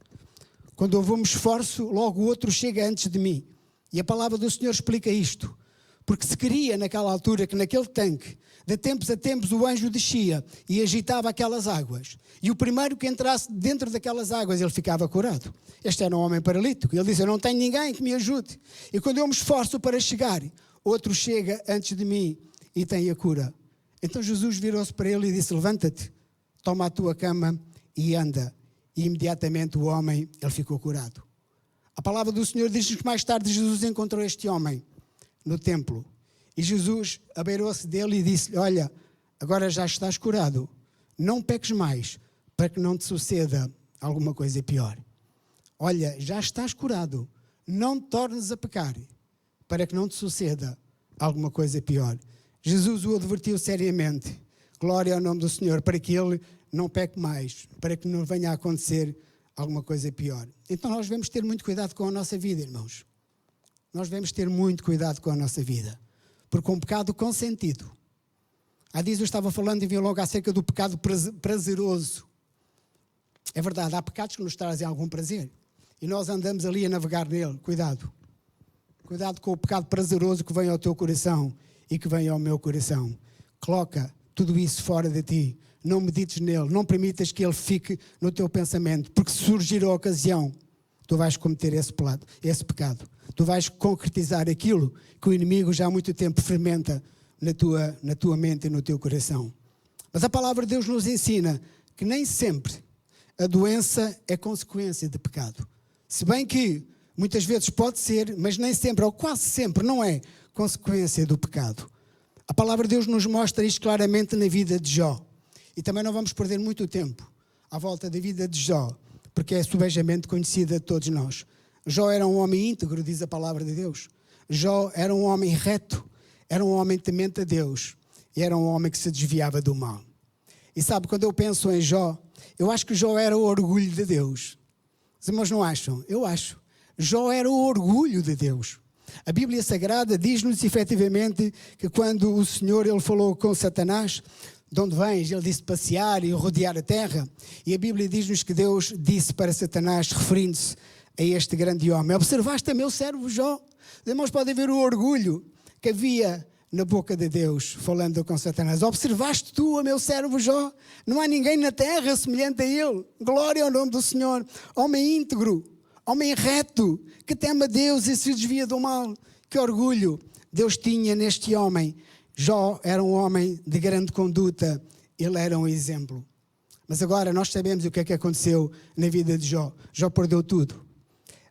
Quando houve um esforço, logo o outro chega antes de mim. E a palavra do Senhor explica isto. Porque se queria naquela altura que naquele tanque, de tempos a tempos, o anjo descia e agitava aquelas águas. E o primeiro que entrasse dentro daquelas águas, ele ficava curado. Este era um homem paralítico. Ele disse: eu não tenho ninguém que me ajude. E quando eu me esforço para chegar, outro chega antes de mim e tem a cura. Então Jesus virou-se para ele e disse: levanta-te, toma a tua cama e anda. E imediatamente o homem, ele ficou curado. A palavra do Senhor diz que mais tarde Jesus encontrou este homem no templo. E Jesus abeirou-se dele e disse-lhe: olha, agora já estás curado. Não peques mais, para que não te suceda alguma coisa pior. Olha, já estás curado. Não te tornes a pecar, para que não te suceda alguma coisa pior. Jesus o advertiu seriamente. Glória ao nome do Senhor, para que ele não peque mais, para que não venha a acontecer alguma coisa pior. Então nós devemos ter muito cuidado com a nossa vida, irmãos. Nós devemos ter muito cuidado com a nossa vida. Porque um pecado consentido. Há dias eu estava falando e vi logo acerca do pecado prazeroso. É verdade, há pecados que nos trazem algum prazer. E nós andamos ali a navegar nele. Cuidado. Cuidado com o pecado prazeroso que vem ao teu coração e que vem ao meu coração. Coloca tudo isso fora de ti. Não medites nele. Não permitas que ele fique no teu pensamento. Porque se surgir a ocasião, tu vais cometer esse pecado. Tu vais concretizar aquilo que o inimigo já há muito tempo fermenta na tua mente e no teu coração. Mas a palavra de Deus nos ensina que nem sempre a doença é consequência de pecado. Se bem que muitas vezes pode ser, mas nem sempre, ou quase sempre, não é consequência do pecado. A palavra de Deus nos mostra isto claramente na vida de Jó. E também não vamos perder muito tempo à volta da vida de Jó, porque é subejamente conhecida de todos nós. Jó era um homem íntegro, diz a palavra de Deus. Jó era um homem reto, era um homem temente a Deus e era um homem que se desviava do mal. E sabe, quando eu penso em Jó, eu acho que Jó era o orgulho de Deus. Os irmãos não acham? Eu acho. Jó era o orgulho de Deus. A Bíblia Sagrada diz-nos efetivamente que quando o Senhor ele falou com Satanás: de onde vens? Ele disse passear e rodear a terra. E a Bíblia diz-nos que Deus disse para Satanás, referindo-se a este grande homem: observaste a meu servo Jó? Os irmãos podem ver o orgulho que havia na boca de Deus, falando com Satanás. Observaste tu a meu servo Jó? Não há ninguém na terra semelhante a ele. Glória ao nome do Senhor. Homem íntegro, homem reto, que teme a Deus e se desvia do mal. Que orgulho Deus tinha neste homem. Jó era um homem de grande conduta. Ele era um exemplo. Mas agora nós sabemos o que é que aconteceu na vida de Jó. Jó perdeu tudo.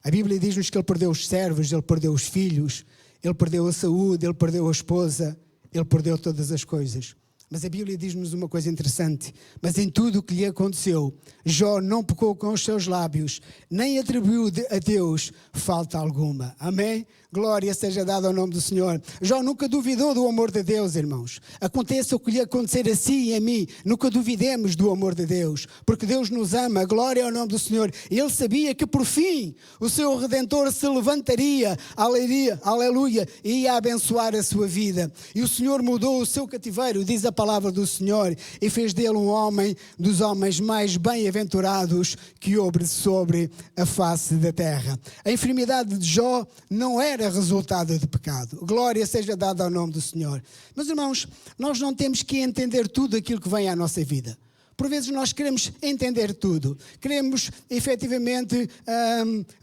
A Bíblia diz-nos que ele perdeu os servos, ele perdeu os filhos, ele perdeu a saúde, ele perdeu a esposa, ele perdeu todas as coisas. Mas a Bíblia diz-nos uma coisa interessante. Mas em tudo o que lhe aconteceu, Jó não pecou com os seus lábios, nem atribuiu a Deus falta alguma. Amém? Glória seja dada ao nome do Senhor. Jó nunca duvidou do amor de Deus, irmãos. Aconteça o que lhe acontecer a si e a mim, nunca duvidemos do amor de Deus, porque Deus nos ama. Glória ao nome do Senhor. Ele sabia que por fim o seu Redentor se levantaria, aleluia, e ia abençoar a sua vida. E o Senhor mudou o seu cativeiro, diz a palavra do Senhor, e fez dele um homem dos homens mais bem-aventurados que houve sobre a face da terra. A enfermidade de Jó não era resultado de pecado. Glória seja dada ao nome do Senhor. Meus irmãos, nós não temos que entender tudo aquilo que vem à nossa vida. Por vezes nós queremos entender tudo. Queremos, efetivamente,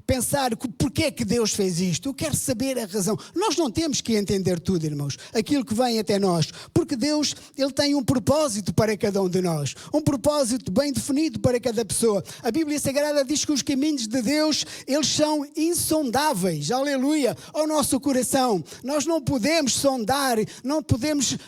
pensar porquê é que Deus fez isto. Eu quero saber a razão. Nós não temos que entender tudo, irmãos. Aquilo que vem até nós. Porque Deus, Ele tem um propósito para cada um de nós. Um propósito bem definido para cada pessoa. A Bíblia Sagrada diz que os caminhos de Deus, eles são insondáveis. Aleluia! Ao nosso coração. Nós não podemos sondar, não podemos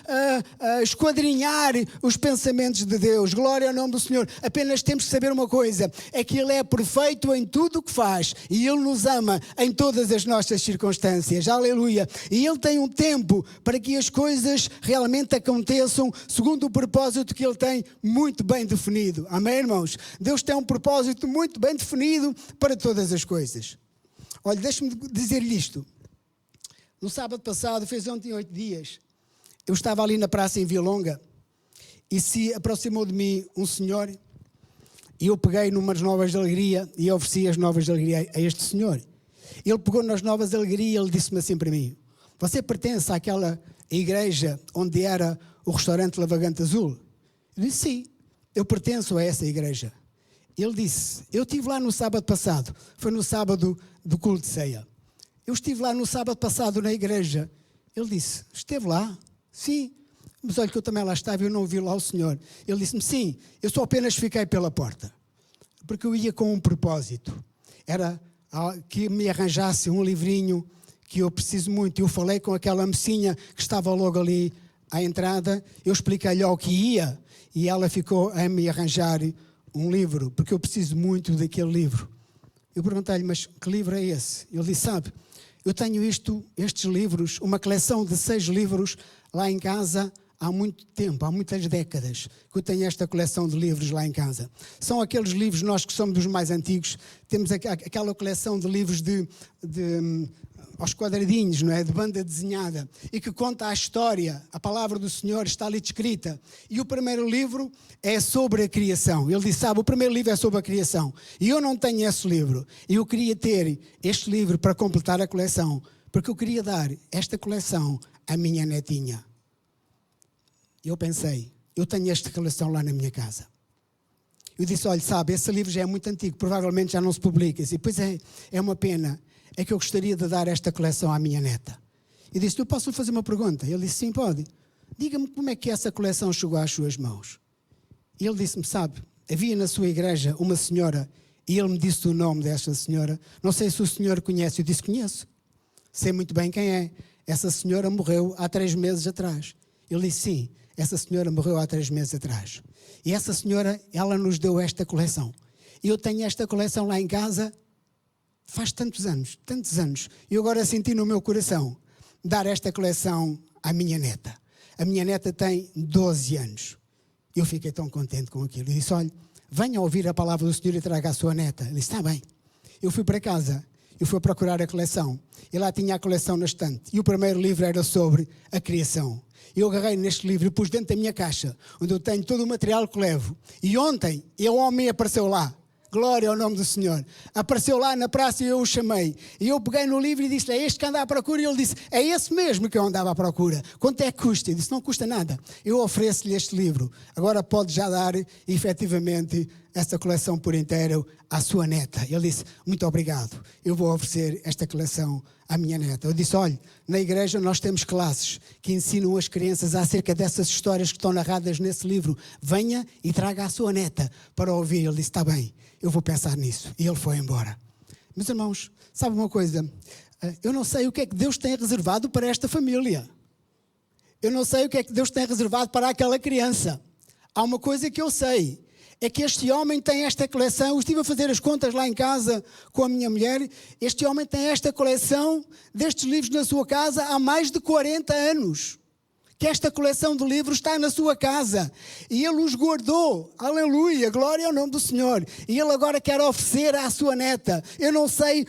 esquadrinhar os pensamentos de Deus. Glória ao nome do Senhor. Apenas temos que saber uma coisa. É que Ele é perfeito em tudo o que faz. E Ele nos ama em todas as nossas circunstâncias. Aleluia. E Ele tem um tempo para que as coisas realmente aconteçam segundo o propósito que Ele tem muito bem definido. Amém, irmãos? Deus tem um propósito muito bem definido para todas as coisas. Olha, deixe-me dizer-lhe isto. No sábado passado, fez ontem 8 dias, eu estava ali na praça em Via Longa e se aproximou de mim um senhor e eu peguei numas novas de alegria e ofereci as novas de alegria a este senhor. Ele pegou nas novas de alegria e ele disse-me assim para mim: você pertence àquela igreja onde era o restaurante Lavagante Azul? Eu disse: sim, eu pertenço a essa igreja. Ele disse: eu estive lá no sábado passado, foi no sábado do culto de ceia. Eu estive lá no sábado passado na igreja. Ele disse: esteve lá? Sim. Mas olha que eu também lá estava e eu não vi lá o senhor. Ele disse-me: sim, eu só apenas fiquei pela porta. Porque eu ia com um propósito. Era que me arranjasse um livrinho que eu preciso muito. Eu falei com aquela mocinha que estava logo ali à entrada. Eu expliquei-lhe ao que ia e ela ficou a me arranjar um livro, porque eu preciso muito daquele livro. Eu perguntei-lhe: mas que livro é esse? Ele disse: sabe, eu tenho estes livros, uma coleção de 6 livros lá em casa há muito tempo, há muitas décadas que eu tenho esta coleção de livros lá em casa. São aqueles livros, nós que somos dos mais antigos, temos aquela coleção de livros aos quadradinhos, não é? De banda desenhada, e que conta a história, a palavra do Senhor está ali descrita. E o primeiro livro é sobre a criação. Ele disse: sabe, o primeiro livro é sobre a criação. E eu não tenho esse livro. E eu queria ter este livro para completar a coleção, porque eu queria dar esta coleção à minha netinha. E eu pensei: eu tenho esta coleção lá na minha casa. Eu disse: olha, sabe, esse livro já é muito antigo, provavelmente já não se publica. E pois é uma pena. É que eu gostaria de dar esta coleção à minha neta. E disse: eu posso lhe fazer uma pergunta? Ele disse: sim, pode. Diga-me como é que essa coleção chegou às suas mãos. E ele disse-me: sabe, havia na sua igreja uma senhora, e ele me disse o nome desta senhora. Não sei se o senhor conhece. Eu disse: conheço. Sei muito bem quem é. Essa senhora morreu há 3 meses atrás. Ele disse: sim, essa senhora morreu há 3 meses atrás. E essa senhora, ela nos deu esta coleção. E eu tenho esta coleção lá em casa faz tantos anos. E eu agora senti no meu coração dar esta coleção à minha neta. A minha neta tem 12 anos. Eu fiquei tão contente com aquilo. Eu disse: olha, venha ouvir a palavra do Senhor e traga a sua neta. Ele disse: está bem. Eu fui para casa, eu fui procurar a coleção. E lá tinha a coleção na estante. E o primeiro livro era sobre a criação. Eu agarrei neste livro e pus dentro da minha caixa, onde eu tenho todo o material que levo. E ontem, o homem apareceu lá. Glória ao nome do Senhor. Apareceu lá na praça e eu o chamei. E eu peguei no livro e disse: é este que anda à procura? E ele disse: é esse mesmo que eu andava à procura. Quanto é que custa? Eu disse: não custa nada. Eu ofereço-lhe este livro. Agora pode já dar, efetivamente, essa coleção por inteiro à sua neta. Ele disse: muito obrigado. Eu vou oferecer esta coleção à minha neta. Eu disse: olha, na igreja nós temos classes que ensinam as crianças acerca dessas histórias que estão narradas nesse livro. Venha e traga a sua neta para ouvir. Ele disse: está bem, eu vou pensar nisso. E ele foi embora. Meus irmãos, sabe uma coisa? Eu não sei o que é que Deus tem reservado para esta família. Eu não sei o que é que Deus tem reservado para aquela criança. Há uma coisa que eu sei. É que este homem tem esta coleção. Eu estive a fazer as contas lá em casa com a minha mulher. Este homem tem esta coleção destes livros na sua casa há mais de 40 anos. Que esta coleção de livros está na sua casa. E ele os guardou. Aleluia, glória ao nome do Senhor. E ele agora quer oferecer à sua neta. Eu não sei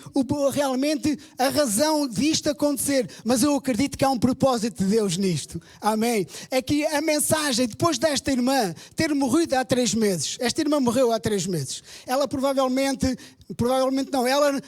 realmente a razão disto acontecer, mas eu acredito que há um propósito de Deus nisto. Amém. É que a mensagem, depois desta irmã ter morrido há 3 meses, esta irmã morreu há 3 meses, ela provavelmente provavelmente não, ela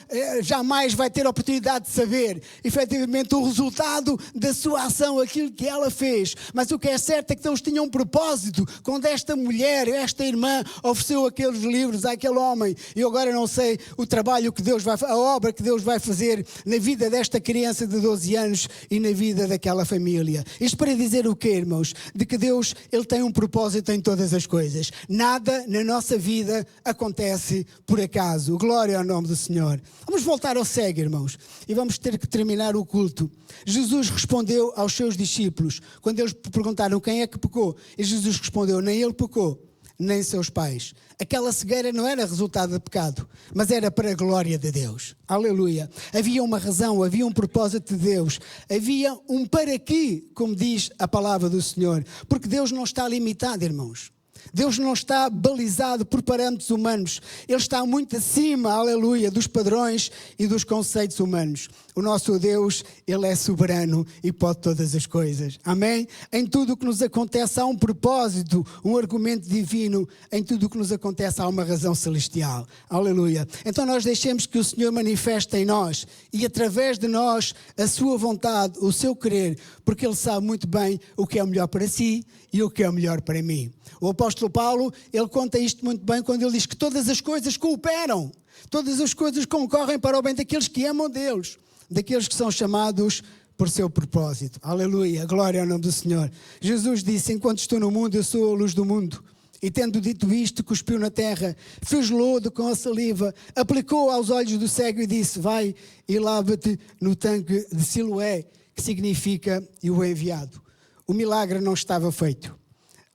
jamais vai ter a oportunidade de saber efetivamente o resultado da sua ação, aquilo que ela fez. Mas o que é certo é que Deus tinha um propósito quando esta mulher, esta irmã, ofereceu aqueles livros àquele homem. E eu agora não sei o trabalho que Deus vai fazer, a obra que Deus vai fazer na vida desta criança de 12 anos e na vida daquela família. Isto para dizer o quê, irmãos? De que Deus, Ele tem um propósito em todas as coisas. Nada na nossa vida acontece por acaso. Glória ao nome do Senhor. Vamos voltar ao cego, irmãos, e vamos ter que terminar o culto. Jesus respondeu aos seus discípulos, quando eles perguntaram quem é que pecou, e Jesus respondeu, nem ele pecou, nem seus pais. Aquela cegueira não era resultado de pecado, mas era para a glória de Deus. Aleluia. Havia uma razão, havia um propósito de Deus. Havia um para quê, como diz a palavra do Senhor. Porque Deus não está limitado, irmãos. Deus não está balizado por parâmetros humanos. Ele está muito acima, aleluia, dos padrões e dos conceitos humanos. O nosso Deus, Ele é soberano e pode todas as coisas. Amém? Em tudo o que nos acontece há um propósito, um argumento divino. Em tudo o que nos acontece há uma razão celestial. Aleluia. Então nós deixemos que o Senhor manifeste em nós e através de nós a sua vontade, o seu querer, porque Ele sabe muito bem o que é o melhor para si e o que é o melhor para mim. O apóstolo Paulo, ele conta isto muito bem quando ele diz que todas as coisas cooperam, todas as coisas concorrem para o bem daqueles que amam Deus, daqueles que são chamados por seu propósito. Aleluia, glória ao nome do Senhor. Jesus disse, enquanto estou no mundo, eu sou a luz do mundo. E tendo dito isto, cuspiu na terra, fez lodo com a saliva, aplicou aos olhos do cego e disse, vai e lava-te no tanque de Siloé, que significa o enviado. O milagre não estava feito.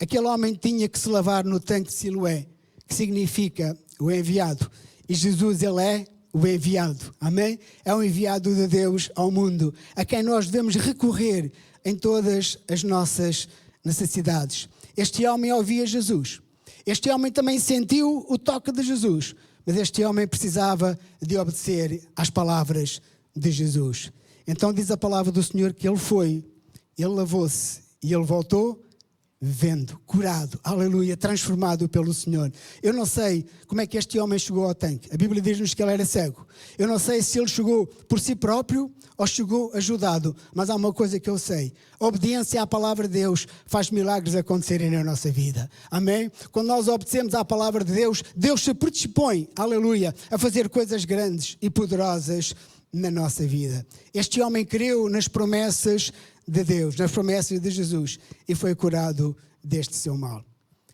Aquele homem tinha que se lavar no tanque de Siloé, que significa o enviado. E Jesus, Ele é o enviado. Amém? É o enviado de Deus ao mundo, a quem nós devemos recorrer em todas as nossas necessidades. Este homem ouvia Jesus. Este homem também sentiu o toque de Jesus. Mas este homem precisava de obedecer às palavras de Jesus. Então diz a palavra do Senhor que ele foi, ele lavou-se e ele voltou vendo, curado, aleluia, transformado pelo Senhor. Eu não sei como é que este homem chegou ao tanque. A Bíblia diz-nos que ele era cego. Eu não sei se ele chegou por si próprio ou chegou ajudado, mas há uma coisa que eu sei. A obediência à palavra de Deus faz milagres acontecerem na nossa vida. Amém? Quando nós obedecemos à palavra de Deus, Deus se predispõe, aleluia, a fazer coisas grandes e poderosas na nossa vida. Este homem creu nas promessas de Deus, nas promessas de Jesus, e foi curado deste seu mal.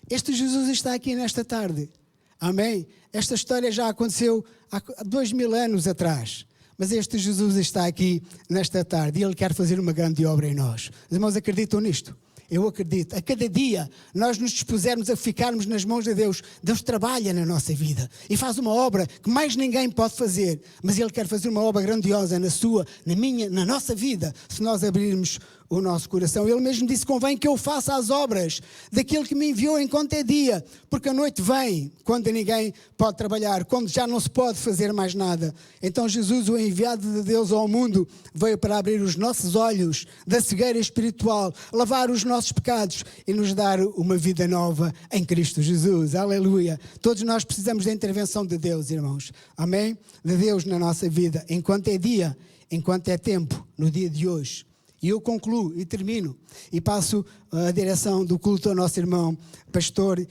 Este Jesus está aqui nesta tarde. Amém? Esta história já aconteceu há 2000 anos atrás. Mas este Jesus está aqui nesta tarde e Ele quer fazer uma grande obra em nós. Os irmãos acreditam nisto? Eu acredito. A cada dia nós nos dispusermos a ficarmos nas mãos de Deus, Deus trabalha na nossa vida e faz uma obra que mais ninguém pode fazer. Mas Ele quer fazer uma obra grandiosa na sua, na minha, na nossa vida, se nós abrirmos o nosso coração. Ele mesmo disse, convém que eu faça as obras daquele que me enviou enquanto é dia, porque a noite vem, quando ninguém pode trabalhar, quando já não se pode fazer mais nada. Então Jesus, o enviado de Deus ao mundo, veio para abrir os nossos olhos da cegueira espiritual, lavar os nossos pecados e nos dar uma vida nova em Cristo Jesus. Aleluia. Todos nós precisamos da intervenção de Deus, irmãos. Amém? De Deus na nossa vida, enquanto é dia, enquanto é tempo, no dia de hoje. E eu concluo e termino e passo a direção do culto ao nosso irmão pastor,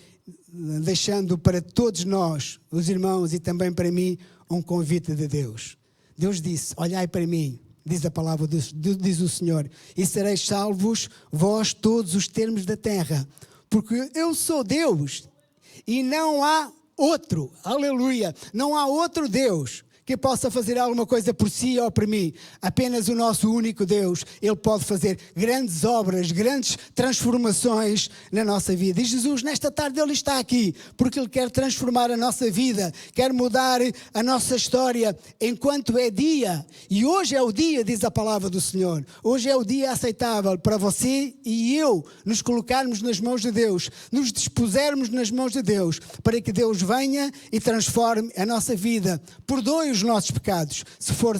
deixando para todos nós, os irmãos e também para mim, um convite de Deus. Deus disse, olhai para mim, diz a palavra, diz o Senhor, e sereis salvos vós todos os termos da terra, porque eu sou Deus e não há outro, aleluia, não há outro Deus que possa fazer alguma coisa por si ou por mim. Apenas o nosso único Deus, Ele pode fazer grandes obras, grandes transformações na nossa vida. E Jesus, nesta tarde, Ele está aqui, porque Ele quer transformar a nossa vida, quer mudar a nossa história, enquanto é dia. E hoje é o dia, diz a palavra do Senhor. Hoje é o dia aceitável para você e eu nos colocarmos nas mãos de Deus, nos dispusermos nas mãos de Deus, para que Deus venha e transforme a nossa vida. Perdoe os nossos pecados, se for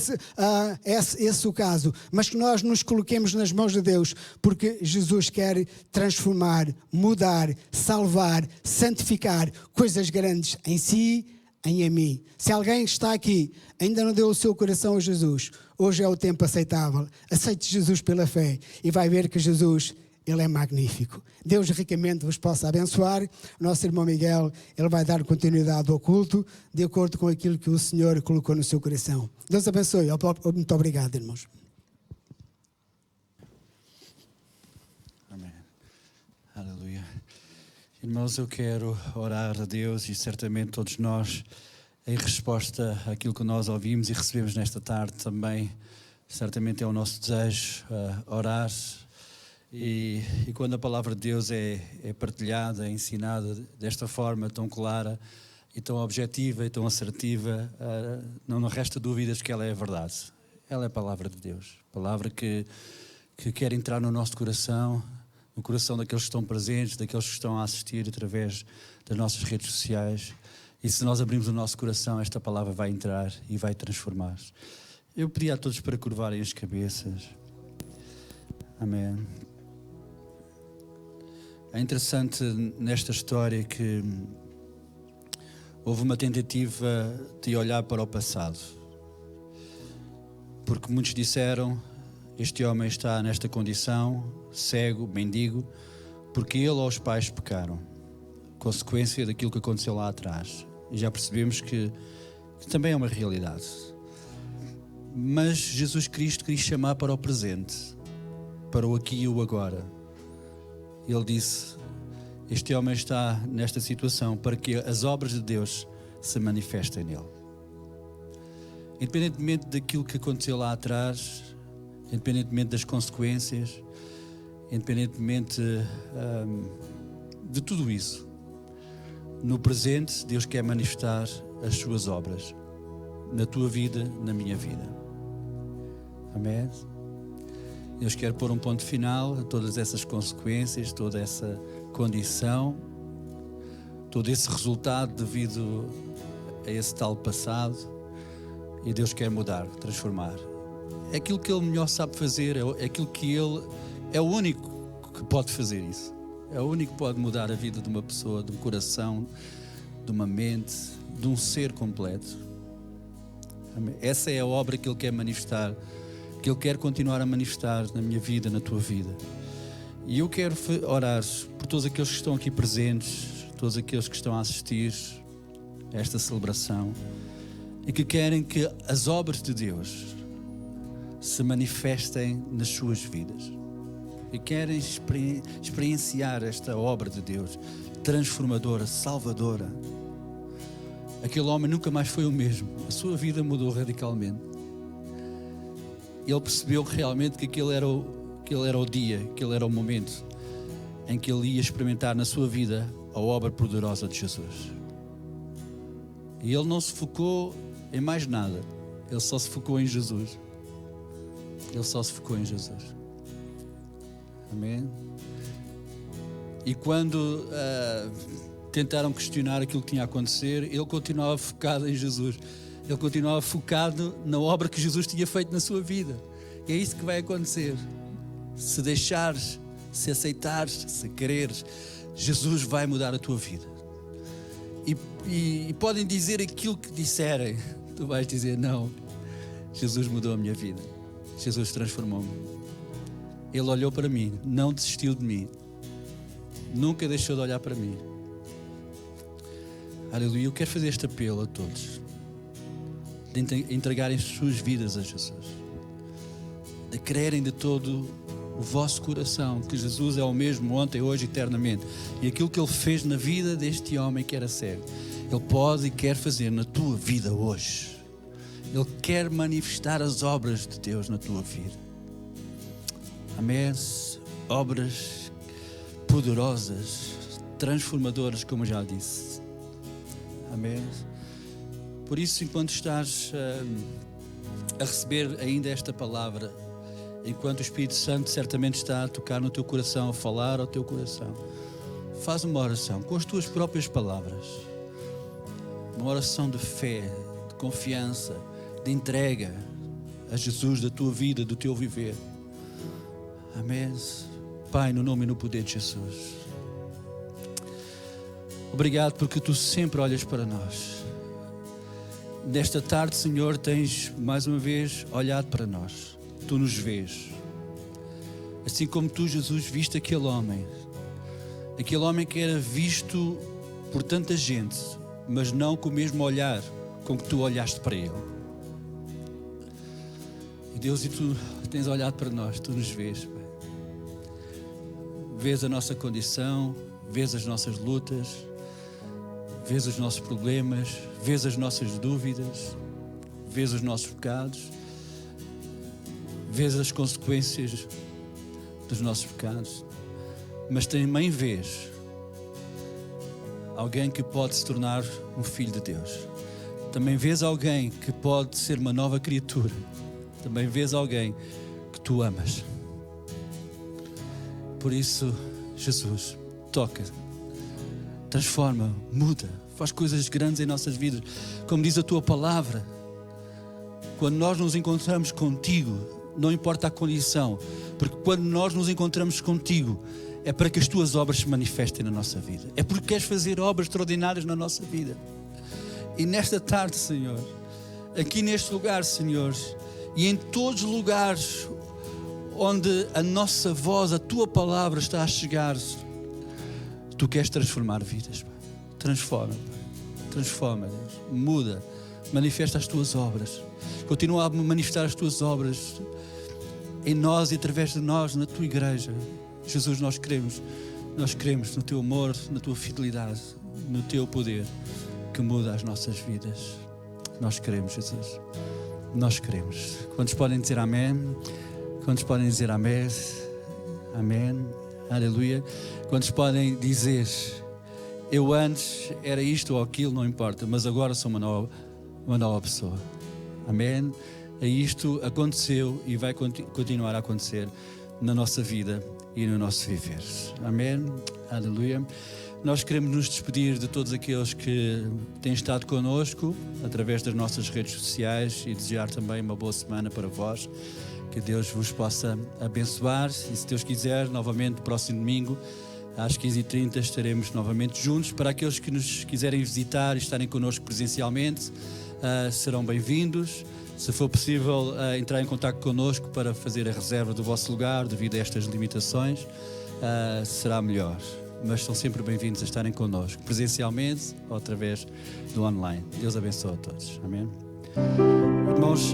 esse o caso, mas que nós nos coloquemos nas mãos de Deus, porque Jesus quer transformar, mudar, salvar, santificar coisas grandes em si, em mim. Se alguém está aqui, ainda não deu o seu coração a Jesus, hoje é o tempo aceitável. Aceite Jesus pela fé e vai ver que Jesus, Ele é magnífico. Deus ricamente vos possa abençoar. O nosso irmão Miguel, ele vai dar continuidade ao culto, de acordo com aquilo que o Senhor colocou no seu coração. Deus abençoe. Muito obrigado, irmãos. Amém. Aleluia. Irmãos, eu quero orar a Deus e certamente todos nós, em resposta àquilo que nós ouvimos e recebemos nesta tarde também, certamente é o nosso desejo orar. E quando a palavra de Deus é partilhada, é ensinada desta forma tão clara e tão objetiva e tão assertiva, não resta dúvidas que ela é a verdade. Ela é a palavra de Deus, palavra que quer entrar no nosso coração, no coração daqueles que estão presentes, daqueles que estão a assistir através das nossas redes sociais. E se nós abrirmos o nosso coração, esta palavra vai entrar e vai transformar. Eu pedi a todos para curvarem as cabeças. Amém. É interessante nesta história que houve uma tentativa de olhar para o passado. Porque muitos disseram, este homem está nesta condição, cego, mendigo, porque ele ou os pais pecaram. Consequência daquilo que aconteceu lá atrás. E já percebemos que também é uma realidade. Mas Jesus Cristo quis chamar para o presente, para o aqui e o agora. Ele disse, este homem está nesta situação para que as obras de Deus se manifestem nele. Independentemente daquilo que aconteceu lá atrás, independentemente das consequências, independentemente de tudo isso, no presente Deus quer manifestar as suas obras na tua vida, na minha vida. Amém? Deus quer pôr um ponto final a todas essas consequências, toda essa condição, todo esse resultado devido a esse tal passado, e Deus quer mudar, transformar. É aquilo que Ele melhor sabe fazer, é aquilo que Ele é o único que pode fazer isso. É o único que pode mudar a vida de uma pessoa, de um coração, de uma mente, de um ser completo. Amém? Essa é a obra que Ele quer manifestar, que Ele quer continuar a manifestar na minha vida, na tua vida. E eu quero orar por todos aqueles que estão aqui presentes, todos aqueles que estão a assistir a esta celebração e que querem que as obras de Deus se manifestem nas suas vidas e querem experienciar esta obra de Deus transformadora, salvadora. Aquele homem nunca mais foi o mesmo, a sua vida mudou radicalmente. Ele percebeu realmente que aquele era o dia, aquele era o momento em que ele ia experimentar na sua vida a obra poderosa de Jesus. E ele não se focou em mais nada, ele só se focou em Jesus. Ele só se focou em Jesus. Amém? E quando tentaram questionar aquilo que tinha a acontecer, ele continuava focado em Jesus. Ele continuava focado na obra que Jesus tinha feito na sua vida. E é isso que vai acontecer. Se deixares, se aceitares, se quereres, Jesus vai mudar a tua vida. E podem dizer aquilo que disserem. Tu vais dizer, não, Jesus mudou a minha vida. Jesus transformou-me. Ele olhou para mim, não desistiu de mim. Nunca deixou de olhar para mim. Aleluia. Eu quero fazer este apelo a todos. De entregarem as suas vidas a Jesus. De crerem de todo o vosso coração que Jesus é o mesmo ontem, hoje, eternamente. E aquilo que Ele fez na vida deste homem que era cego, Ele pode e quer fazer na tua vida hoje. Ele quer manifestar as obras de Deus na tua vida. Amém? Obras poderosas, transformadoras, como já disse. Amém? Por isso, enquanto estás a receber ainda esta palavra, enquanto o Espírito Santo certamente está a tocar no teu coração, a falar ao teu coração, faz uma oração com as tuas próprias palavras. Uma oração de fé, de confiança, de entrega a Jesus da tua vida, do teu viver. Amém. Pai, no nome e no poder de Jesus. Obrigado porque Tu sempre olhas para nós. nesta tarde, Senhor, tens mais uma vez olhado para nós. Tu nos vês. Assim como tu, Jesus, viste aquele homem que era visto por tanta gente, mas não com o mesmo olhar com que tu olhaste para ele. E Deus, e tu tens olhado para nós, tu nos vês, Pai. Vês a nossa condição, vês as nossas lutas, vês os nossos problemas, vês as nossas dúvidas, vês os nossos pecados, vês as consequências dos nossos pecados, mas também vês alguém que pode se tornar um filho de Deus. Também vês alguém que pode ser uma nova criatura. Também vês alguém que tu amas. Por isso, Jesus, toca, transforma, muda, faz coisas grandes em nossas vidas. Como diz a tua palavra, quando nós nos encontramos contigo, não importa a condição, porque quando nós nos encontramos contigo, é para que as tuas obras se manifestem na nossa vida. É porque queres fazer obras extraordinárias na nossa vida. E nesta tarde, Senhor, aqui neste lugar, Senhor, e em todos os lugares onde a nossa voz, a tua palavra está a chegar, tu queres transformar vidas, Pai. Transforma, Pai. Transforma, Deus. Muda, manifesta as tuas obras. Continua a manifestar as tuas obras em nós e através de nós, na tua igreja. Jesus, nós queremos no teu amor, na tua fidelidade, no teu poder que muda as nossas vidas. Nós queremos, Jesus. Nós queremos. Quantos podem dizer amém? Quantos podem dizer amém? Amém. Aleluia. Quantos podem dizer, eu antes era isto ou aquilo, não importa, mas agora sou uma nova pessoa. Amém. E isto aconteceu e vai continuar a acontecer na nossa vida e no nosso viver. Amém. Aleluia. Nós queremos nos despedir de todos aqueles que têm estado connosco através das nossas redes sociais e desejar também uma boa semana para vós. Que Deus vos possa abençoar e, se Deus quiser, novamente, próximo domingo, às 15h30, estaremos novamente juntos. Para aqueles que nos quiserem visitar e estarem connosco presencialmente, serão bem-vindos. Se for possível, entrar em contato connosco para fazer a reserva do vosso lugar, devido a estas limitações, será melhor. Mas são sempre bem-vindos a estarem connosco, presencialmente ou através do online. Deus abençoe a todos. Amém. Irmãos,